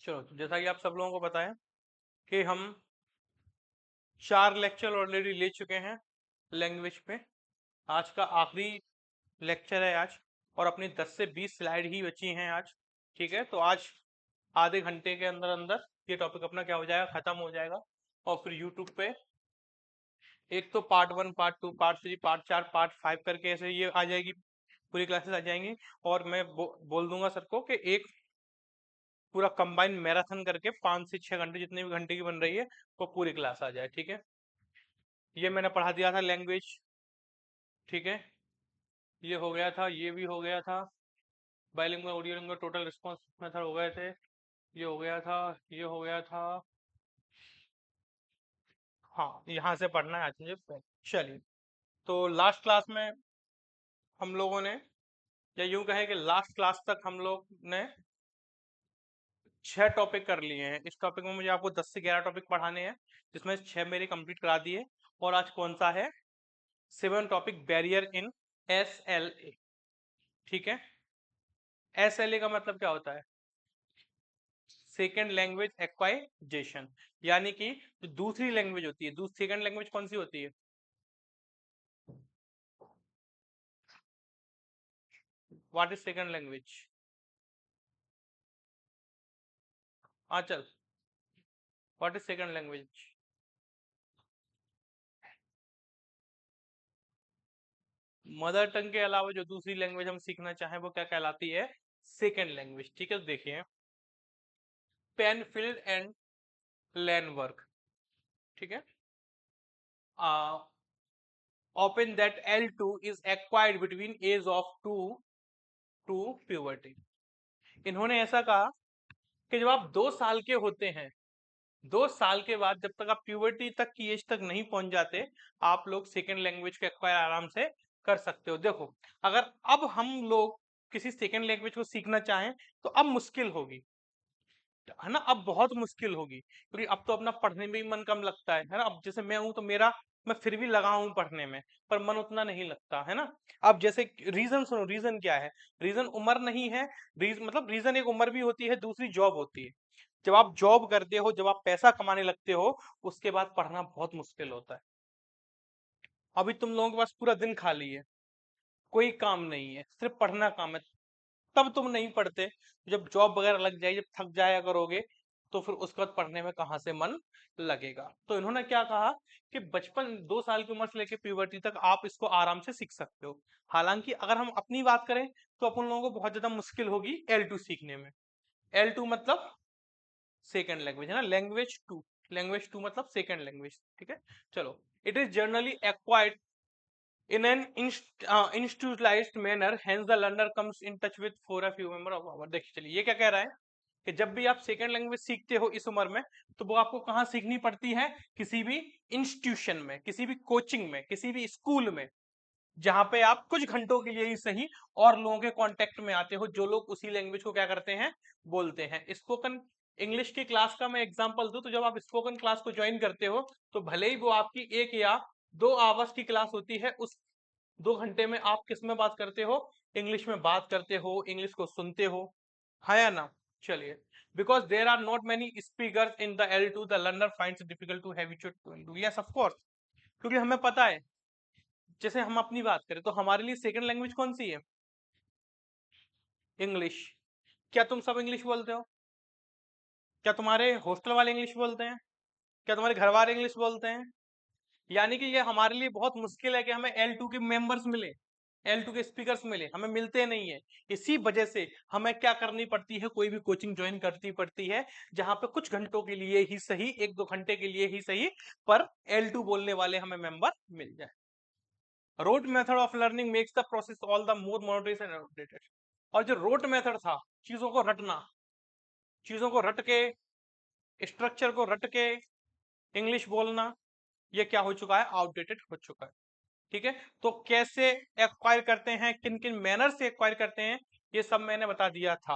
चलो, तो जैसा कि आप सब लोगों को पता है कि हम 4 लेक्चर ऑलरेडी ले चुके हैं लैंग्वेज पे। आज का आखिरी लेक्चर है आज, और अपनी 10 से 20 स्लाइड ही बची हैं आज। ठीक है, तो आज आधे घंटे के अंदर अंदर ये टॉपिक अपना क्या हो जाएगा, खत्म हो जाएगा। और फिर यूट्यूब पे एक तो part 1, part 2, part 3, part 4, part 5 करके ऐसे ये आ जाएगी, पूरी क्लासेस आ जाएंगी। और मैं बोल दूंगा सर को कि एक पूरा कंबाइन मैराथन करके 5 से 6 घंटे, जितने भी घंटे की बन रही है, वो पूरी क्लास आ जाए। ठीक है, ये मैंने पढ़ा दिया था लैंग्वेज। ठीक है, ये हो गया था, ये भी हो गया था। Bilingual, audiolingual, total response method हो गए थे, ये हो गया था, ये हो गया था। हाँ, यहाँ से पढ़ना है आज मुझे। चलिए, तो लास्ट क्लास में हम लोगों ने, या यूं कहें कि लास्ट क्लास तक हम लोग ने 6 टॉपिक कर लिए हैं। इस टॉपिक में मुझे आपको 10 से 11 टॉपिक पढ़ाने हैं, जिसमें 6 मेरे कंप्लीट करा दिए। और आज कौन सा है, 7 टॉपिक, बैरियर इन SLA। ठीक है, SLA का मतलब क्या होता है, सेकेंड लैंग्वेज एक्वाइजेशन। यानी कि जो दूसरी लैंग्वेज होती है, सेकेंड लैंग्वेज कौन सी होती है, what is second language? Aanchal, what is second language? Mother tongue के अलावा जो दूसरी लैंग्वेज हम सीखना चाहें वो क्या कहलाती है, सेकेंड लैंग्वेज। ठीक है, तो देखिए, पेनफील्ड एंड लैंडवर्क। ठीक है, open that L2 is acquired between age of 2 to puberty। इन्होंने ऐसा कहा कि जब आप 2 साल के होते हैं, 2 साल के बाद जब तक आप प्यूबर्टी तक की एज तक नहीं पहुंच जाते, आप लोग सेकेंड लैंग्वेज को एक्वायर आराम से कर सकते हो। देखो, अगर अब हम लोग किसी सेकेंड लैंग्वेज को सीखना चाहें तो अब मुश्किल होगी, है ना, अब बहुत मुश्किल होगी, क्योंकि अब तो अपना पढ़ने में भी मन कम लगता है ना। अब जैसे मैं हूं तो मैं फिर भी लगा हूं पढ़ने में, पर मन उतना नहीं लगता है ना। अब जैसे रीजन सुनो, रीजन क्या है, रीजन उम्र नहीं है। मतलब रीजन एक उम्र भी होती है, दूसरी जॉब होती है। जब आप जॉब करते हो, जब आप पैसा कमाने लगते हो, उसके बाद पढ़ना बहुत मुश्किल होता है। अभी तुम लोगों के पास पूरा दिन खाली है, कोई काम नहीं है, सिर्फ पढ़ना काम है, तब तुम नहीं पढ़ते। जब जॉब वगैरह लग जाए, जब थक जाया करोगे, तो फिर उसके बाद पढ़ने में कहाँ से मन लगेगा। तो इन्होंने क्या कहा कि बचपन 2 साल की उम्र से लेकर प्यूबर्टी तक आप इसको आराम से सीख सकते हो। हालांकि अगर हम अपनी बात करें तो अपन लोगों को बहुत ज्यादा मुश्किल होगी L2 सीखने में। L2 मतलब सेकेंड लैंग्वेज, है ना, लैंग्वेज टू मतलब सेकेंड लैंग्वेज। ठीक है, चलो, it is generally acquired in an institutionalized manner, hence the learner comes in touch with for a few member of our। देखिए, चलिए, ये क्या कह रहा है कि जब भी आप सेकेंड लैंग्वेज सीखते हो इस उम्र में, तो वो आपको कहाँ सीखनी पड़ती है, किसी भी इंस्टीट्यूशन में, किसी भी कोचिंग में, किसी भी स्कूल में, जहां पे आप कुछ घंटों के लिए ही सही और लोगों के कांटेक्ट में आते हो, जो लोग उसी लैंग्वेज को क्या करते हैं, बोलते हैं। स्पोकन इंग्लिश की क्लास का मैं एग्जांपल दूं, तो जब आप स्पोकन क्लास को ज्वाइन करते हो, तो भले ही वो आपकी 1 या 2 आवर्स की क्लास होती है, उस 2 घंटे में आप किस में बात करते हो, इंग्लिश में बात करते हो, इंग्लिश को सुनते हो, है या ना। चलिए, because there are not many speakers in the L2, the learner finds difficult to habituate to. Yes, of course, क्योंकि हमें पता है, जैसे हम अपनी बात करें तो हमारे लिए सेकंड लैंग्वेज कौन सी है, इंग्लिश। क्या तुम सब इंग्लिश बोलते हो? क्या तुम्हारे हॉस्टल वाले इंग्लिश बोलते हैं? क्या तुम्हारे घर वाले इंग्लिश बोलते हैं? यानी कि ये हमारे लिए बहुत मुश्किल है कि हमें L2 के मेंबर्स मिले, L2 के स्पीकर्स मिले, हमें मिलते नहीं है। इसी वजह से हमें क्या करनी पड़ती है, कोई भी कोचिंग ज्वाइन करनी पड़ती है, जहां पे कुछ घंटों के लिए ही सही, 1-2 घंटे के लिए ही सही, पर L2 बोलने वाले हमें मेंबर मिल जाए। Rote method of learning makes the process all the more monotonous and outdated. और जो रोट मेथड था, चीजों को रटना, चीजों को रट के, स्ट्रक्चर को रट के इंग्लिश बोलना, ये क्या हो चुका है, आउटडेटेड हो चुका है। ठीक है, तो कैसे एक्वायर करते हैं, किन किन मैनर से एक्वायर करते हैं, ये सब मैंने बता दिया था।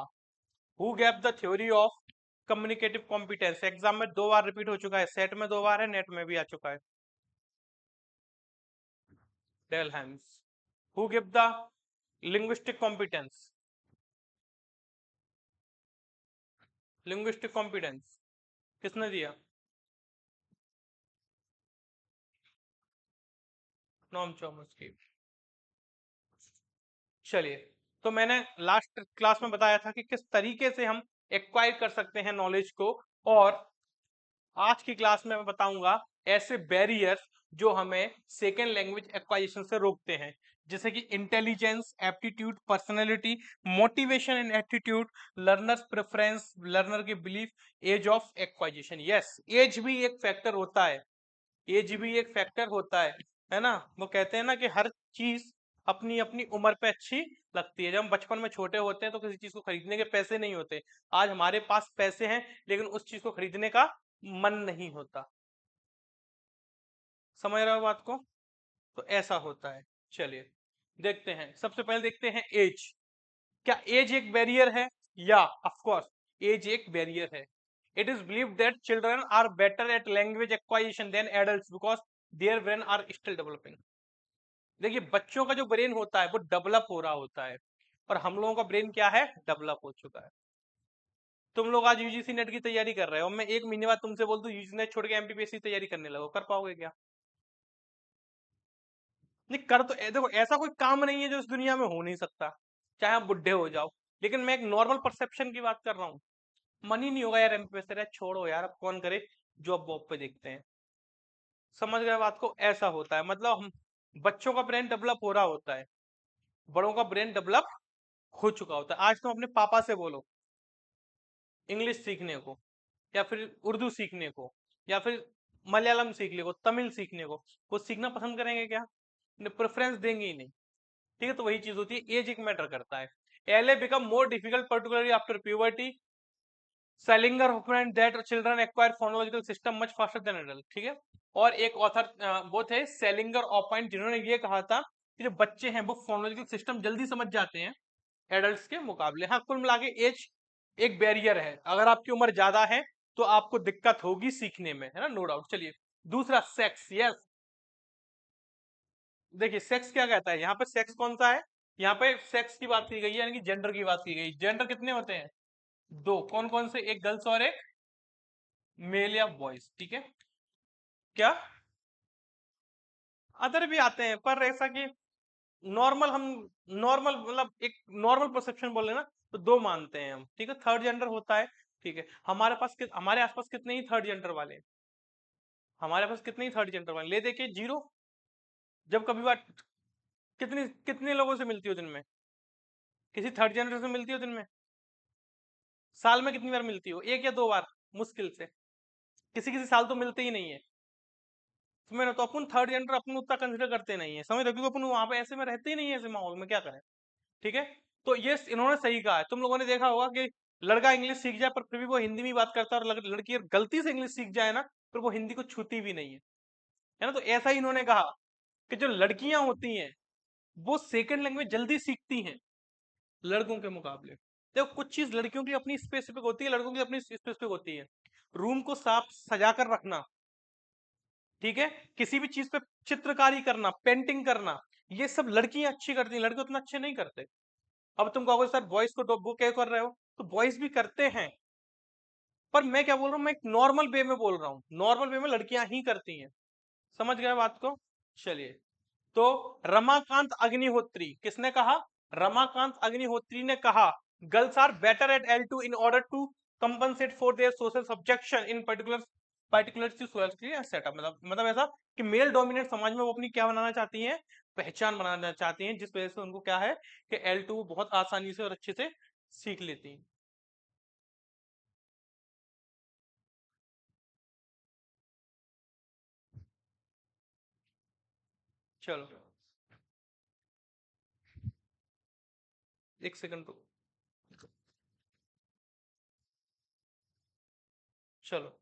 Who gave the theory of communicative competence, exam में 2 बार रिपीट हो चुका है, सेट में 2 बार है, नेट में भी आ चुका है। Dell Hymes. Who give the linguistic competence, linguistic competence किसने दिया? Noam Chomsky. चलिए, तो मैंने लास्ट क्लास में बताया था कि किस तरीके से हम एक्वायर कर सकते हैं नॉलेज को, और आज की क्लास में मैं बताऊंगा ऐसे बैरियर्स जो हमें सेकेंड लैंग्वेज एक्वाजिशन से रोकते हैं, जैसे कि intelligence, aptitude, personality, motivation and attitude, learners preference, learner की belief, age of acquisition. Yes, age भी एक फैक्टर होता है, एज भी एक फैक्टर होता है ना। वो कहते हैं ना कि हर चीज अपनी अपनी उम्र पे अच्छी लगती है। जब हम बचपन में छोटे होते हैं तो किसी चीज को खरीदने के पैसे नहीं होते, आज हमारे पास पैसे हैं लेकिन उस चीज को खरीदने का मन नहीं होता। समझ रहे हो बात को? तो ऐसा होता है। चलिए देखते हैं, सबसे पहले देखते हैं एज। क्या एज एक बैरियर है? या ऑफ कोर्स एज एक बैरियर है। It is believed that children are better at language acquisition than adults because their brain are still developing. देखिए, बच्चों का जो ब्रेन होता है वो डेवलप हो रहा होता है, और हम लोगों का ब्रेन क्या है, डेवलप हो चुका है। तुम लोग आज यूजीसी नेट की तैयारी कर रहे हो, मैं एक महीने बाद तुमसे बोल दूं यूजीसी नेट छोड़ के एमपीपीएससी की तैयारी करने लगो, कर पाओगे क्या? नहीं कर तो देखो, ऐसा कोई काम नहीं है जो इस दुनिया में हो नहीं सकता, चाहे आप बुढ़े हो जाओ। लेकिन मैं एक नॉर्मल परसेप्शन की बात कर रहा हूँ। मन ही नहीं होगा यार एमपीएससी, यार छोड़ो यार, अब कौन करे, जॉब वॉब पे देखते हैं। समझ गए बात को? ऐसा होता है, मतलब हम बच्चों का ब्रेन डेवलप हो रहा होता है, बड़ों का ब्रेन डेवलप हो चुका होता है। आज तुम अपने पापा से बोलो इंग्लिश सीखने को, या फिर उर्दू सीखने को, या फिर मलयालम सीखने को, तमिल सीखने को, वो सीखना पसंद करेंगे क्या? प्रेफरेंस देंगे ही नहीं। ठीक है, तो वही चीज होती है, एज एक मैटर करता है। LA become more difficult particularly after puberty. Selinger opinion that children acquire phonological system much faster than adult. ठीक है, और एक ऑथर वो थे सेलिंगर ओपिनियन, जिन्होंने ये कहा था कि जो बच्चे हैं वो फोनोलॉजिकल सिस्टम जल्दी समझ जाते हैं एडल्ट्स के मुकाबले। हाँ, कुल मिला के एज एक बैरियर है, अगर आपकी उम्र ज्यादा है तो आपको दिक्कत होगी सीखने में, है ना, नो डाउट। चलिए दूसरा, सेक्स। यस, देखिए सेक्स क्या कहता है यहाँ पे, सेक्स कौन सा है, यहाँ पे सेक्स की बात की गई है, यानी कि जेंडर की बात की गई। जेंडर कितने होते हैं? दो। कौन कौन से? एक गर्ल्स और एक मेल या बॉयज। ठीक है, क्या अदर भी आते हैं, पर ऐसा कि नॉर्मल हम, नॉर्मल मतलब एक नॉर्मल परसेप्शन बोले ना तो दो मानते हैं हम। ठीक है, थर्ड जेंडर होता है। ठीक है, हमारे पास हमारे आसपास कितने ही थर्ड जेंडर वाले हैं? हमारे पास कितने ही थर्ड जेंडर वाले, ले देखिए जीरो। जब कभी बात, कितनी कितने लोगों से मिलती हो दिन में? किसी थर्ड जेंडर से मिलती हो दिन में? साल में कितनी बार मिलती हो? एक या दो बार, मुश्किल से। किसी किसी साल तो मिलते ही नहीं है। समझ रहे? तो अपन थर्ड जेंडर अपन उतना कंसिडर करते नहीं है, समझ रहे? क्योंकि अपन वहां पे ऐसे में रहते ही नहीं है, ऐसे माहौल में क्या करें। ठीक है, तो ये इन्होंने सही कहा है। तुम लोगों ने देखा होगा कि लड़का इंग्लिश सीख जाए पर फिर भी वो हिंदी में ही बात करता है, और लड़की गलती से इंग्लिश सीख जाए ना फिर वो हिंदी को छूती भी नहीं है ना। तो ऐसा ही इन्होंने कहा कि जो लड़कियां होती हैं वो सेकंड लैंग्वेज जल्दी सीखती हैं लड़कों के मुकाबले। देखो, कुछ चीज लड़कियों की अपनी स्पेसिफिक होती है, लड़कों की अपनी स्पेसिफिक होती है। रूम को साफ सजा कर रखना, ठीक है, किसी भी चीज पे चित्रकारी करना, पेंटिंग करना, ये सब लड़कियां अच्छी करती हैं, लड़के उतना अच्छे नहीं करते। अब तुम कहोगे सर बॉयज को वो क्या कर रहे हो, तो बॉयज भी करते हैं, पर मैं क्या बोल रहा हूँ, मैं एक नॉर्मल वे में बोल रहा हूँ, नॉर्मल वे में लड़कियां ही करती हैं। समझ गए बात को? चलिए, तो रमाकांत अग्निहोत्री किसने कहा? रमाकांत अग्निहोत्री ने कहा girls are better at L2 in order to compensate for their social subjection in particular social setup. मतलब ऐसा कि मेल डोमिनेट समाज में वो अपनी क्या बनाना चाहती हैं, पहचान बनाना चाहती हैं, जिस वजह से उनको क्या है कि L2 बहुत आसानी से और अच्छे से सीख लेती हैं। चलो एक सेकंड तो, चलो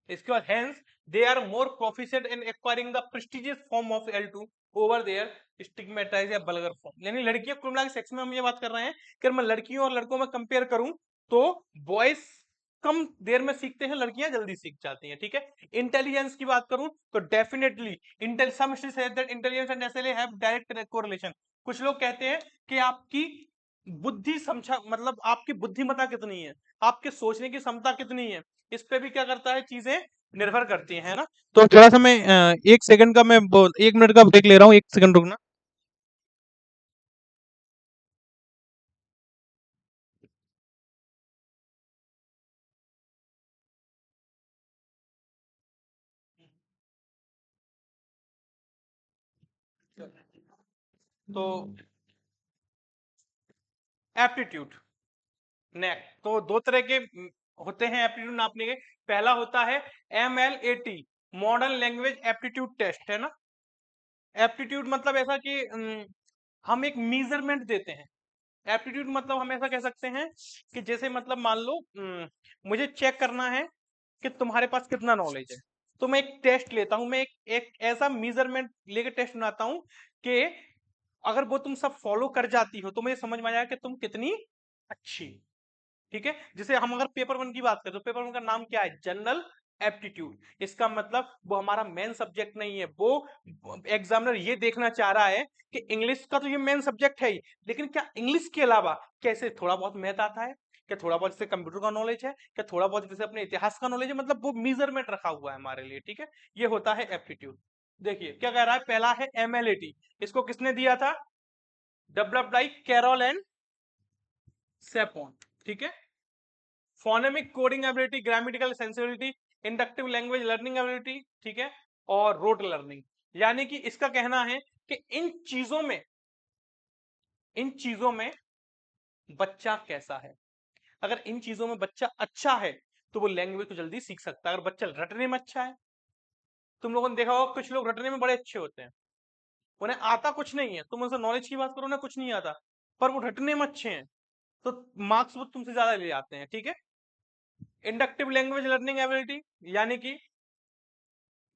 इसके बाद hence they are more proficient in acquiring the prestigious form of L2 over their stigmatized या vulgar form। यानी लड़कियां कुल मिला के सेक्स में हम ये बात कर रहे हैं कि मैं लड़कियों और लड़कों में कंपेयर करूं तो बॉयज कम देर में सीखते हैं, लड़कियां जल्दी सीख जाती हैं। ठीक है, इंटेलिजेंस की बात करूं तो definitely intelligence and SLA have direct correlation. कुछ लोग कहते हैं कि आपकी बुद्धि समझा मतलब आपकी बुद्धिमत्ता कितनी है, आपके सोचने की क्षमता कितनी है, इस पे भी क्या करता है, चीजें निर्भर करती हैं, है ना। तो थोड़ा सा मैं 1 सेकंड का मैं 1 मिनट का ब्रेक ले रहा हूँ, 1 सेकंड रुकना। तो एप्टीट्यूड नेक, तो दो तरह के होते हैं एप्टीट्यूड नापने के। पहला होता है MLAT, modern language aptitude test, है ना। एप्टीट्यूड मतलब ऐसा कि हम एक मेजरमेंट देते हैं। एप्टीट्यूड मतलब हम ऐसा कह सकते हैं कि जैसे मतलब मान लो मुझे चेक करना है कि तुम्हारे पास कितना नॉलेज है, तो मैं एक टेस्ट लेता हूं, मैं एक ऐसा मेजरमेंट लेके टेस्ट बनाता हूं कि अगर वो तुम सब फॉलो कर जाती हो तो मुझे समझ में आ जाएगा कि तुम कितनी अच्छी। ठीक है, जैसे हम अगर पेपर वन की बात करें तो पेपर वन का नाम क्या है, जनरल एप्टीट्यूड। इसका मतलब वो हमारा मेन सब्जेक्ट नहीं है, वो एग्जामिनर ये देखना चाह रहा है कि इंग्लिश का तो ये मेन सब्जेक्ट है ही, लेकिन क्या इंग्लिश के अलावा कैसे थोड़ा बहुत मैथ आता है, क्या थोड़ा बहुत जैसे कंप्यूटर का नॉलेज है, क्या थोड़ा बहुत जैसे अपने इतिहास का नॉलेज है, मतलब वो मेजरमेंट रखा हुआ है हमारे लिए। ठीक है, ये होता है एप्टीट्यूड। देखिए क्या कह रहा है, पहला है MLAT, इसको किसने दिया था, डेवलप्ड बाई कैरोल एंड सेपोन। ठीक है, phonemic coding ability, grammatical sensibility, inductive language learning ability, ठीक है, और रोट लर्निंग। यानी कि इसका कहना है कि इन चीजों में बच्चा कैसा है। अगर इन चीजों में बच्चा अच्छा है तो वो लैंग्वेज को जल्दी सीख सकता है। अगर बच्चा रटने में अच्छा है, तुम लोगों ने देखा होगा कुछ लोग रटने में बड़े अच्छे होते हैं, उन्हें आता कुछ नहीं है, तुम उनसे नॉलेज की बात करो, उन्हें कुछ नहीं आता, पर वो रटने में अच्छे हैं, तो मार्क्स वो तुमसे ज्यादा ले जाते हैं। ठीक है, इंडक्टिव लैंग्वेज लर्निंग एबिलिटी, यानी कि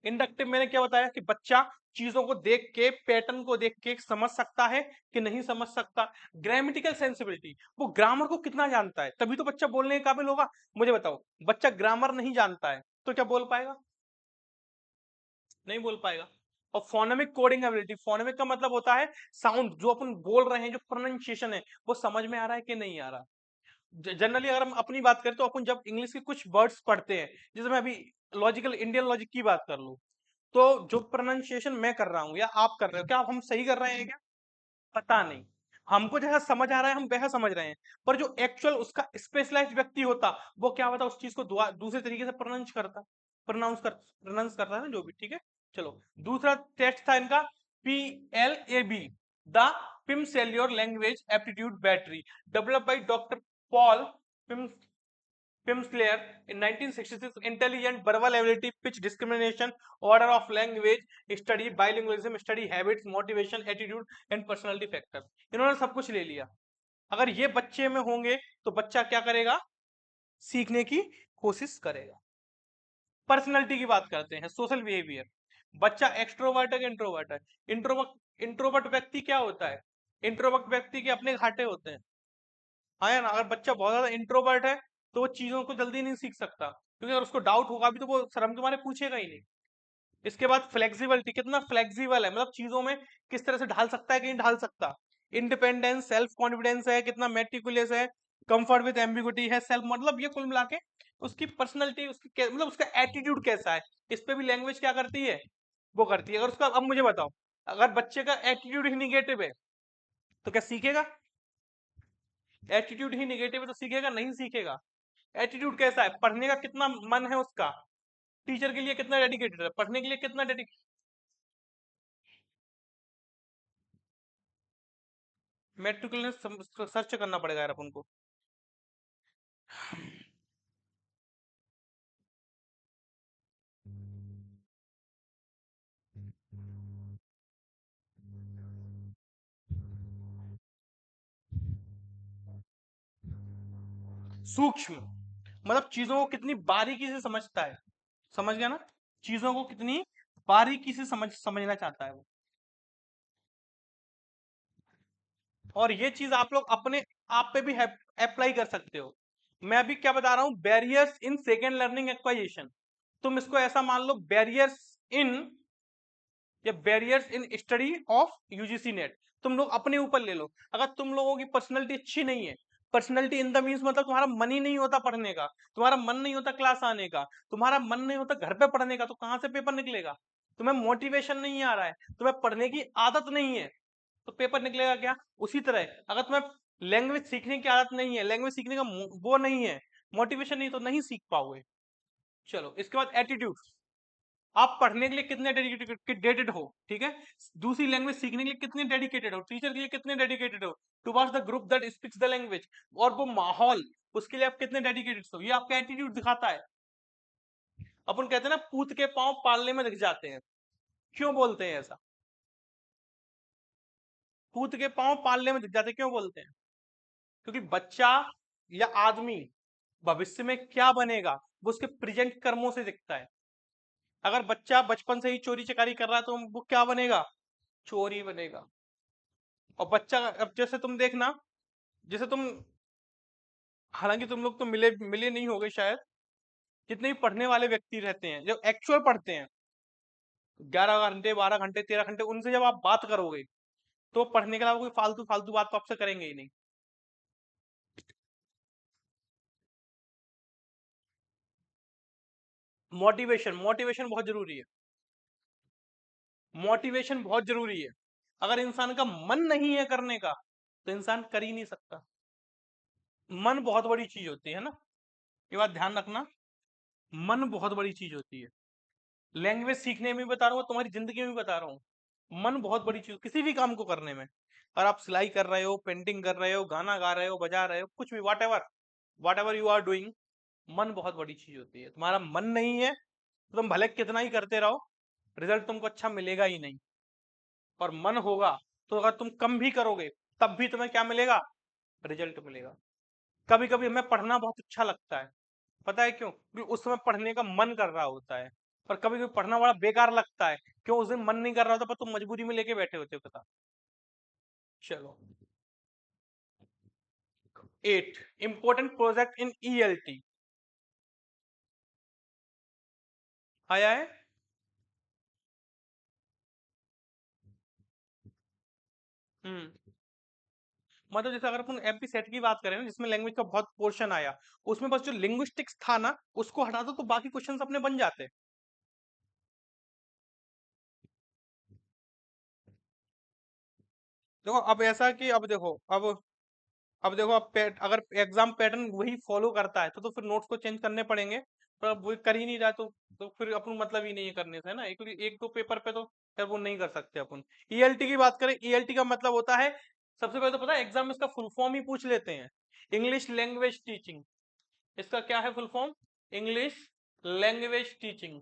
इंडक्टिव मैंने क्या बताया कि बच्चा चीजों को देख के, पैटर्न को देख के समझ सकता है कि नहीं समझ सकता। ग्रामेटिकल सेंसिबिलिटी, वो ग्रामर को कितना जानता है, तभी तो बच्चा बोलने के काबिल होगा। मुझे बताओ, बच्चा ग्रामर नहीं जानता है तो क्या बोल पाएगा, नहीं बोल पाएगा। और फोनेमिक कोडिंग एबिलिटी, फोनेमिक का मतलब होता है साउंड, जो अपन बोल रहे हैं, जो प्रोनाउंसिएशन है वो समझ में आ रहा है कि नहीं आ रहा। जनरली अगर हम अपनी बात करें तो अपन जब इंग्लिश के कुछ वर्ड्स पढ़ते हैं, जैसे मैं अभी लॉजिकल इंडियन लॉजिक की बात कर लूं, तो जो प्रोनाउंसिएशन मैं कर रहा हूं या आप कर रहे हो, क्या हम सही कर रहे हैं क्या, पता नहीं। हमको जैसा समझ आ रहा है हम वैसा समझ रहे हैं, पर जो एक्चुअल उसका स्पेशलाइज्ड व्यक्ति होता, वो क्या होता, उस चीज को दूसरे तरीके से प्रोनाउंस करता है ना, जो भी। ठीक है, चलो दूसरा टेस्ट था इनका PLAB, the Pimsleur language aptitude battery, developed by doctor Paul Pimsleur in 1966, intelligent verbal ability, pitch discrimination, order of language, study bilingualism, study habits, motivation, attitude and personality factor। इन्होंने सब कुछ ले लिया। अगर ये बच्चे में होंगे तो बच्चा क्या करेगा, सीखने की कोशिश करेगा। पर्सनैलिटी की बात करते हैं, सोशल बिहेवियर, बच्चा एक्सट्रोवर्ट है कि इंट्रोवर्ट है। इंट्रोवर्ट व्यक्ति क्या होता है, इंट्रोवर्ट व्यक्ति के अपने घाटे होते हैं, हाँ ना। अगर बच्चा बहुत ज्यादा इंट्रोवर्ट है तो वो चीजों को जल्दी नहीं सीख सकता, क्योंकि अगर उसको डाउट होगा भी तो वो शर्म के मारे पूछेगा ही नहीं। इसके बाद फ्लेक्सिबिलिटी, कितना फ्लेक्सिबल है, मतलब चीजों में किस तरह से ढाल सकता है कि नहीं ढाल सकता। इंडिपेंडेंस, सेल्फ कॉन्फिडेंस है, कितना मेटिकुलस है, कंफर्ट विद एम्बिगुइटी है, सेल्फ, मतलब ये कुल मिला के उसकी पर्सनैलिटी, मतलब उसका एटीट्यूड कैसा है, इस पे भी लैंग्वेज क्या करती है, वो करती है। अगर उसका, अब मुझे बताओ, अगर बच्चे का एटीट्यूड ही निगेटिव है तो क्या सीखेगा, एटीट्यूड ही निगेटिव है तो सीखेगा, नहीं सीखेगा। एटीट्यूड कैसा है, पढ़ने का कितना मन है उसका, टीचर के लिए कितना डेडिकेटेड है, पढ़ने के लिए कितना डेडिकेटेड। मेट्रिकुलेशन सर्च करना पड़ेगा यार अपन को। सूक्ष्म, मतलब चीजों को कितनी बारीकी से समझता है, समझ गया ना, चीजों को कितनी बारीकी से समझना चाहता है वो। और ये चीज आप लोग अपने आप पे भी अप्लाई कर सकते हो। मैं अभी क्या बता रहा हूं, barriers in second learning acquisition, तुम इसको ऐसा मान लो, बैरियर्स इन या barriers in study of UGC net, तुम लोग अपने ऊपर ले लो। अगर तुम लोगों की पर्सनैलिटी अच्छी नहीं है, पर्सनैलिटी इन द मीन्स मतलब तुम्हारा मन ही नहीं होता पढ़ने का, तुम्हारा मन नहीं होता क्लास आने का, तुम्हारा मन नहीं होता घर पे पढ़ने का, तो कहाँ से पेपर निकलेगा? तुम्हें मोटिवेशन नहीं आ रहा है, तुम्हें पढ़ने की आदत नहीं है, तो पेपर निकलेगा क्या? उसी तरह अगर तुम्हें लैंग्वेज सीखने की आदत नहीं है, लैंग्वेज सीखने का वो नहीं है, मोटिवेशन नहीं, तो नहीं सीख पाओगे। चलो इसके बाद एटीट्यूड। आप पढ़ने के लिए कितने डेडिकेटेड हो, ठीक है? दूसरी लैंग्वेज सीखने के लिए कितने डेडिकेटेड हो, टीचर के लिए कितने डेडिकेटेड हो, towards the group that speaks the language, और वो माहौल, उसके लिए आप कितने डेडिकेटेड हो, ये आपका एटीट्यूड दिखाता है। अपन कहते हैं ना, पूत के पांव पालने में दिख जाते हैं। क्यों बोलते हैं ऐसा? पूत के पांव पालने में दिख जाते हैं, क्यों बोलते हैं? क्योंकि बच्चा या आदमी भविष्य में क्या बनेगा, वो उसके प्रेजेंट कर्मों से दिखता है। अगर बच्चा बचपन से ही चोरी चकारी कर रहा है, तो वो क्या बनेगा? चोरी बनेगा। और बच्चा, अब जैसे तुम देखना, जैसे तुम, हालांकि तुम लोग तो मिले मिले नहीं होगे शायद, जितने भी पढ़ने वाले व्यक्ति रहते हैं, जो एक्चुअल पढ़ते हैं, 11 घंटे 12 घंटे 13 घंटे, उनसे जब आप बात करोगे, तो पढ़ने के अलावा कोई फालतू फालतू बात तो आपसे करेंगे ही नहीं। मोटिवेशन, मोटिवेशन बहुत जरूरी है। मोटिवेशन बहुत जरूरी है। अगर इंसान का मन नहीं है करने का, तो इंसान कर ही नहीं सकता। मन बहुत बड़ी चीज होती है ना, ये बात ध्यान रखना। मन बहुत बड़ी चीज होती है। लैंग्वेज सीखने में भी बता रहा हूँ, तुम्हारी जिंदगी में भी बता रहा हूँ। मन बहुत बड़ी चीज, किसी भी काम को करने में। अगर आप सिलाई कर रहे हो, पेंटिंग कर रहे हो, गाना गा रहे हो, बजा रहे हो, कुछ भी, वाट एवर यू आर डूइंग, मन बहुत बड़ी चीज होती है। तुम्हारा मन नहीं है, तो तुम भले कितना ही करते रहो, रिजल्ट तुमको अच्छा मिलेगा ही नहीं। और मन होगा, तो अगर तुम कम भी करोगे, तब भी तुम्हें क्या मिलेगा? रिजल्ट मिलेगा। कभी कभी हमें पढ़ना बहुत अच्छा लगता है, पता है क्यों? क्योंकि उस समय पढ़ने का मन कर रहा होता है। पर कभी कभी पढ़ना बड़ा बेकार लगता है, क्यों? उस दिन मन नहीं कर रहा होता, पर तुम मजबूरी में लेके बैठे होते हो किताब। चलो, 8 इंपॉर्टेंट प्रोजेक्ट इन ईएलटी आया है। हम्म मतलब जैसे अगर अपन एमपी सेट की बात करें ना, जिसमें लैंग्वेज का बहुत पोर्शन आया, उसमें बस जो लिंग्विस्टिक्स था ना, उसको हटा दो, तो बाकी क्वेश्चंस अपने बन जाते। देखो अब ऐसा कि, अब देखो, अगर एग्जाम पैटर्न वही फॉलो करता है, तो फिर नोट्स को चेंज करने पड़ेंगे। पर अब वो कर ही नहीं रहा, तो फिर अपन मतलब ही नहीं है करने से ना, एक दो पेपर पे तो फिर वो नहीं कर सकते अपन। ईएलटी की बात करें, ईएलटी का मतलब होता है, सबसे पहले तो पता है, एग्जाम में इसका फुल फॉर्म ही पूछ लेते हैं, इंग्लिश लैंग्वेज टीचिंग। इसका क्या है full form? English language teaching.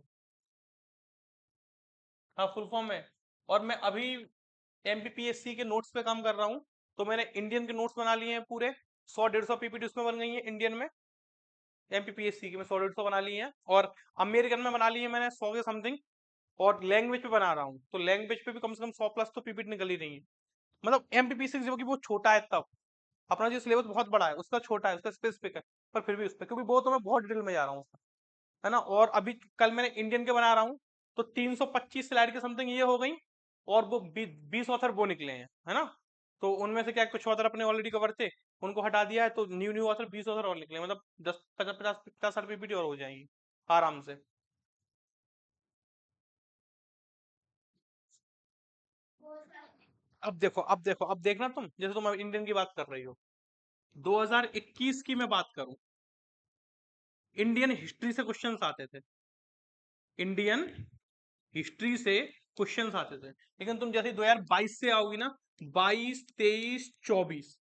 हाँ, फुल फॉर्म है। और मैं अभी एमपीपीएससी के नोट्स पे काम कर रहा हूँ, तो मैंने इंडियन के नोट्स बना लिए हैं पूरे, 100 150 पीपीटी उसमें बन गई है इंडियन में। एमपीपीएससी की मैं 100 150 बना लिए हैं, और अमेरिकन में बना लिए हैं मैंने 100 के समथिंग। और लैंग्वेज पे बना रहा हूँ, तो लैंग्वेज पे भी कम से कम 100 प्लस तो पीपीटी निकल ही रही है। मतलब एमपीपीएससी जो कि बहुत छोटा है, तब अपना जो सिलेबस बहुत बड़ा है, उसका छोटा है, उसका स्पेसिफिक है। पर फिर भी उस पर, क्योंकि वो तो मैं बहुत डिटेल में जा रहा हूँ, है ना। और अभी कल मैंने इंडियन के बना रहा हूँ, तो 325 स्लाइड के समथिंग ये हो गई। और वो 20 ऑथर वो निकले हैं, है ना। तो उनमें से क्या, कुछ ऑथर अपने ऑलरेडी कवर थे, उनको हटा दिया है, तो न्यू न्यू ऑथर 20 ऑथर और निकले, मतलब 10 50 50 60 पीपीटी और हो जाएंगी आराम से। अब देखना तुम, जैसे तुम इंडियन की बात कर रही हो, 2021 की मैं बात करूं, इंडियन हिस्ट्री से क्वेश्चंस आते थे, इंडियन हिस्ट्री से क्वेश्चंस आते थे। लेकिन तुम जैसे 2022 से आओगी ना, 22 23 24,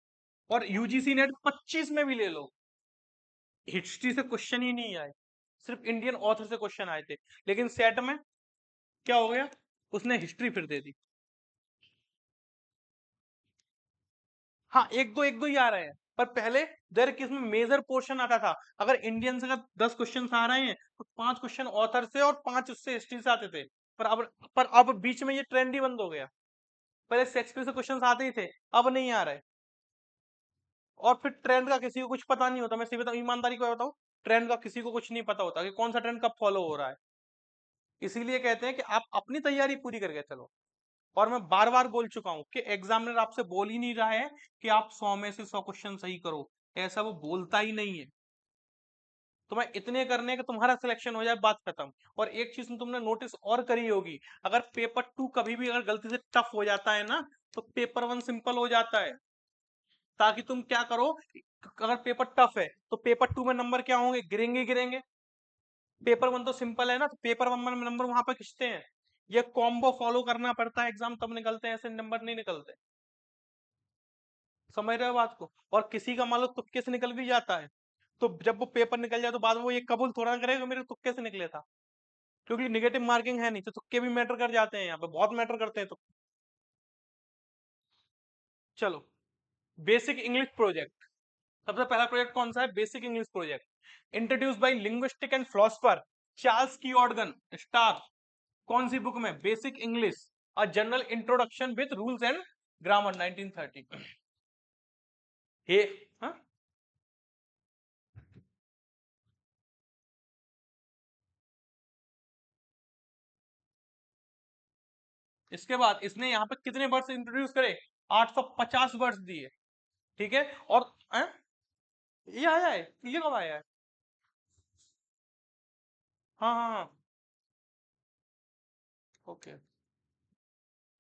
और यूजीसी नेट 25 में भी ले लो, हिस्ट्री से क्वेश्चन ही नहीं आए, सिर्फ इंडियन ऑथर से क्वेश्चन आए थे। लेकिन सेट में क्या हो गया, उसने हिस्ट्री फिर दे दी। हाँ, एक दो ही आ रहे हैं, पर पहले दर किस में मेजर पोर्शन आता था। अगर इंडियन से अगर 10 क्वेश्चन आ रहे हैं, तो 5 क्वेश्चन ऑथर से और 5 उससे हिस्ट्री से आते थे। पर अब बीच में ये ट्रेंड ही बंद हो गया। पहले शेक्सपियर से क्वेश्चन आते ही थे, अब नहीं आ रहे। और फिर ट्रेंड का किसी को कुछ पता नहीं होता, मैं सही बताऊं, ईमानदारी को बताऊं, ट्रेंड का किसी को कुछ नहीं पता होता कि कौन सा ट्रेंड कब फॉलो हो रहा है। इसीलिए कहते हैं कि आप अपनी तैयारी पूरी करके चलो। और मैं बार बार बोल चुका हूं कि एग्जामिनर आपसे बोल ही नहीं रहा है कि आप 100 में से 100 क्वेश्चन सही करो, ऐसा वो बोलता ही नहीं है। तुम्हें इतने करने का तुम्हारा सिलेक्शन हो जाए, बात खत्म। और एक चीज तुमने नोटिस और करी होगी, अगर पेपर 2 कभी भी अगर गलती से टफ हो जाता है ना, तो पेपर 1 सिंपल हो जाता है। ताकि तुम क्या करो, अगर पेपर टफ है तो पेपर 2 में नंबर क्या होंगे, गिरेंगे ही गिरेंगे। पेपर 1 तो सिंपल है ना, तो पेपर 1 में नंबर वहां पर खिंचते हैं। ये कॉम्बो फॉलो करना पड़ता है, एग्जाम तब निकलते हैं, ऐसे नंबर नहीं निकलते। समझ रहे हो बात को? और किसी का मान लो तुक्के से निकल भी जाता है, तो जब वो पेपर निकल जाए तो बाद में वो ये कबूल थोड़ा ना करेगा मेरे तुक्के से निकले था। क्योंकि निगेटिव मार्किंग है नहीं, तो तुक्के भी मैटर कर जाते हैं, यहाँ पे बहुत मैटर करते हैं। तो चलो, बेसिक इंग्लिश प्रोजेक्ट। सबसे पहला प्रोजेक्ट कौन सा है? Basic English project, introduced by linguistic and philosopher Charles Kay Ogden स्टार। कौन सी बुक में? Basic English, a general introduction with rules and grammar, 1930। ये हाँ, इसके बाद इसने यहाँ पे कितने वर्ड्स इंट्रोड्यूस करे? 850 वर्ड्स दिए। ठीक है, और ये आया है, ये कब आया है? हाँ हाँ हाँ, ओके,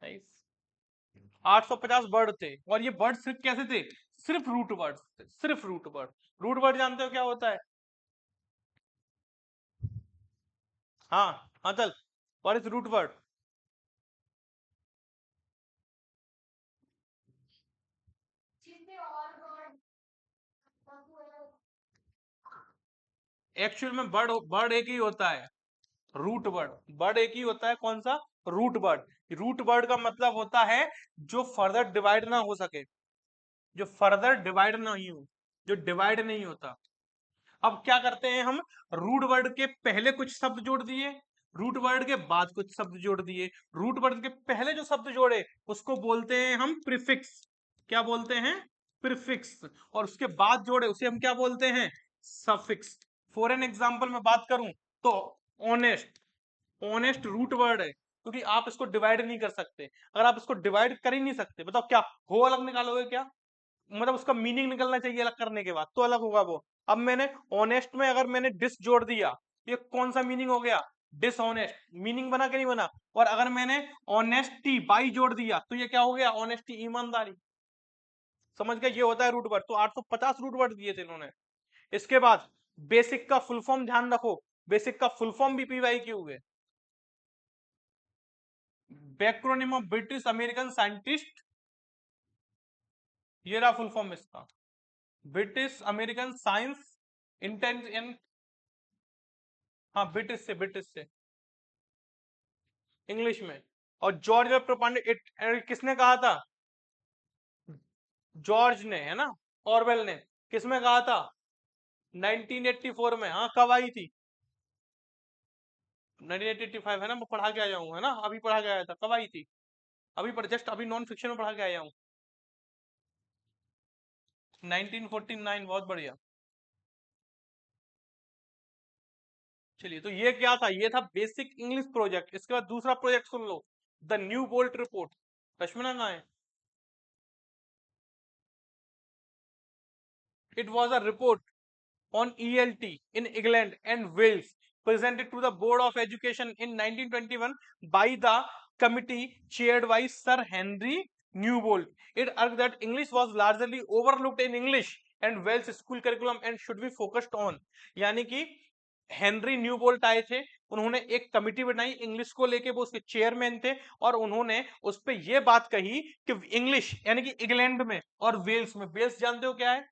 नाइस। 850 वर्ड थे, और ये वर्ड सिर्फ कैसे थे? सिर्फ रूट वर्ड थे, सिर्फ रूट वर्ड। रूट वर्ड जानते हो क्या होता है? हाँ हाँ, चल, what is root word? Actual में वर्ड वर्ड एक ही होता है, रूट वर्ड। वर्ड एक ही होता है, कौन सा? Root word. रूट वर्ड का मतलब होता है जो फर्दर डिवाइड ना हो सके, जो फर्दर डिवाइड नहीं हो, जो डिवाइड नहीं होता। अब क्या करते हैं हम, रूट वर्ड के पहले कुछ शब्द जोड़ दिए, रूट वर्ड के बाद कुछ शब्द जोड़ दिए। रूट वर्ड के पहले जो शब्द जोड़े उसको बोलते हैं हम प्रीफिक्स। क्या बोलते हैं? प्रीफिक्स। और उसके बाद जोड़े उसे हम क्या बोलते हैं? सफिक्स। फॉर एन एग्जाम्पल में बात करूं तो ऑनेस्ट, ऑनेस्ट रूट वर्ड है, क्योंकि आप इसको डिवाइड नहीं कर सकते। अगर आप इसको डिवाइड कर ही नहीं सकते, बताओ क्या हो अलग निकालोगे क्या? मतलब उसका मीनिंग निकलना चाहिए अलग करने के बाद, तो अलग होगा वो। अब मैंने ऑनेस्ट में अगर मैंने डिस जोड़ दिया, ये कौन सा मीनिंग हो गया? डिसऑनेस्ट। मीनिंग बना के नहीं बना? और अगर मैंने ऑनेस्टी बाई जोड़ दिया तो ये क्या हो गया? ऑनेस्टी, ईमानदारी। समझ गए? ये होता है रूट वर्ड। तो 850 रूट वर्ड दिए थे इन्होंने। इसके बाद बेसिक का फुल फॉर्म ध्यान रखो, बेसिक का फुल फॉर्म भी पीवाई क्यू है। बैक्रोनिम ऑफ ब्रिटिश अमेरिकन साइंटिस्ट, ये रहा फुल फॉर्म इसका, ब्रिटिश अमेरिकन साइंस इंटेलिजेंट। हाँ, ब्रिटिश से इंग्लिश में। और जॉर्ज प्रोपांडे, किसने कहा था? जॉर्ज ने, है ना? ऑरवेल ने। किसमें कहा था? 1984 में। हाँ, कब आई थी? 1985 है ना, मैं पढ़ा के आया हूँ, है ना, अभी पढ़ा के आया था। कब आई थी? अभी पर जस्ट अभी नॉन फिक्शन में पढ़ा के आया हूँ। 1949, बहुत बढ़िया। चलिए, तो ये क्या था? ये था बेसिक इंग्लिश प्रोजेक्ट। इसके बाद दूसरा project soon low, the new bolt report. Rashmina कहाँ है? It was a report on ELT in England and Wales, presented to the Board of Education in 1921 by the committee chaired by Sir Henry Newbolt. It argued that English was largely overlooked in English and Wales school curriculum and should be focused on. यानी कि Henry न्यूबोल्ट आए थे, उन्होंने एक committee बनाई English को लेके, वो उसके चेयरमैन थे, और उन्होंने उस पर यह बात कही कि इंग्लिश यानी कि इंग्लैंड में और वेल्स में, वेल्स जानते हो क्या है?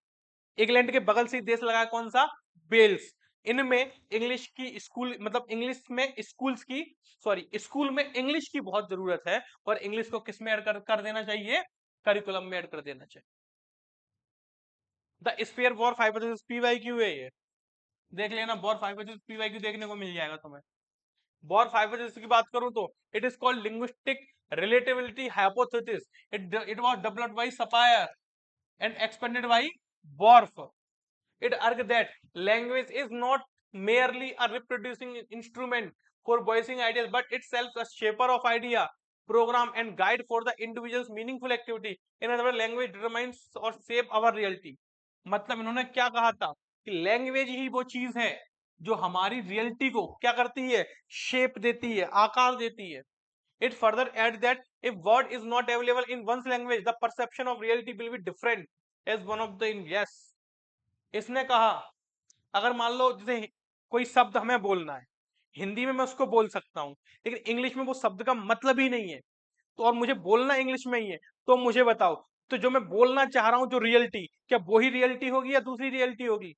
इंग्लैंड के बगल से ही देश लगा कौन सा? वेल्स। इनमें इंग्लिश की स्कूल, मतलब इंग्लिश में स्कूल्स की, सॉरी, स्कूल में इंग्लिश की बहुत जरूरत है, और इंग्लिश को किस में ऐड कर देना चाहिए? करिकुलम में ऐड कर देना चाहिए। The spare war five P Y Q है ये, देख लेना। बॉर फाइव पीवाई क्यू देखने को मिल जाएगा तुम्हें। बॉर फाइव की बात करूं तो it is called linguistic relativity hypothesis. It was developed by Sapir and expanded by Whorf. It argued that language is not merely a reproducing instrument for voicing ideas, but itself a shaper of idea, program and guide for the individual's meaningful activity. In other words, language determines or shape our reality. मतलब इन्होंने क्या कहा था कि language ही वो चीज है जो हमारी रियलिटी को क्या करती है, शेप देती है, आकार देती है. It further adds that if word is not available in one's language, the perception of reality will be different as one of the yes. इसने कहा अगर मान लो जैसे कोई शब्द हमें बोलना है, हिंदी में मैं उसको बोल सकता हूँ, लेकिन इंग्लिश में वो शब्द का मतलब ही नहीं है, तो और मुझे बोलना इंग्लिश में ही है, तो मुझे बताओ, तो जो मैं बोलना चाह रहा हूँ जो रियलिटी, क्या वही रियलिटी होगी या दूसरी रियलिटी होगी?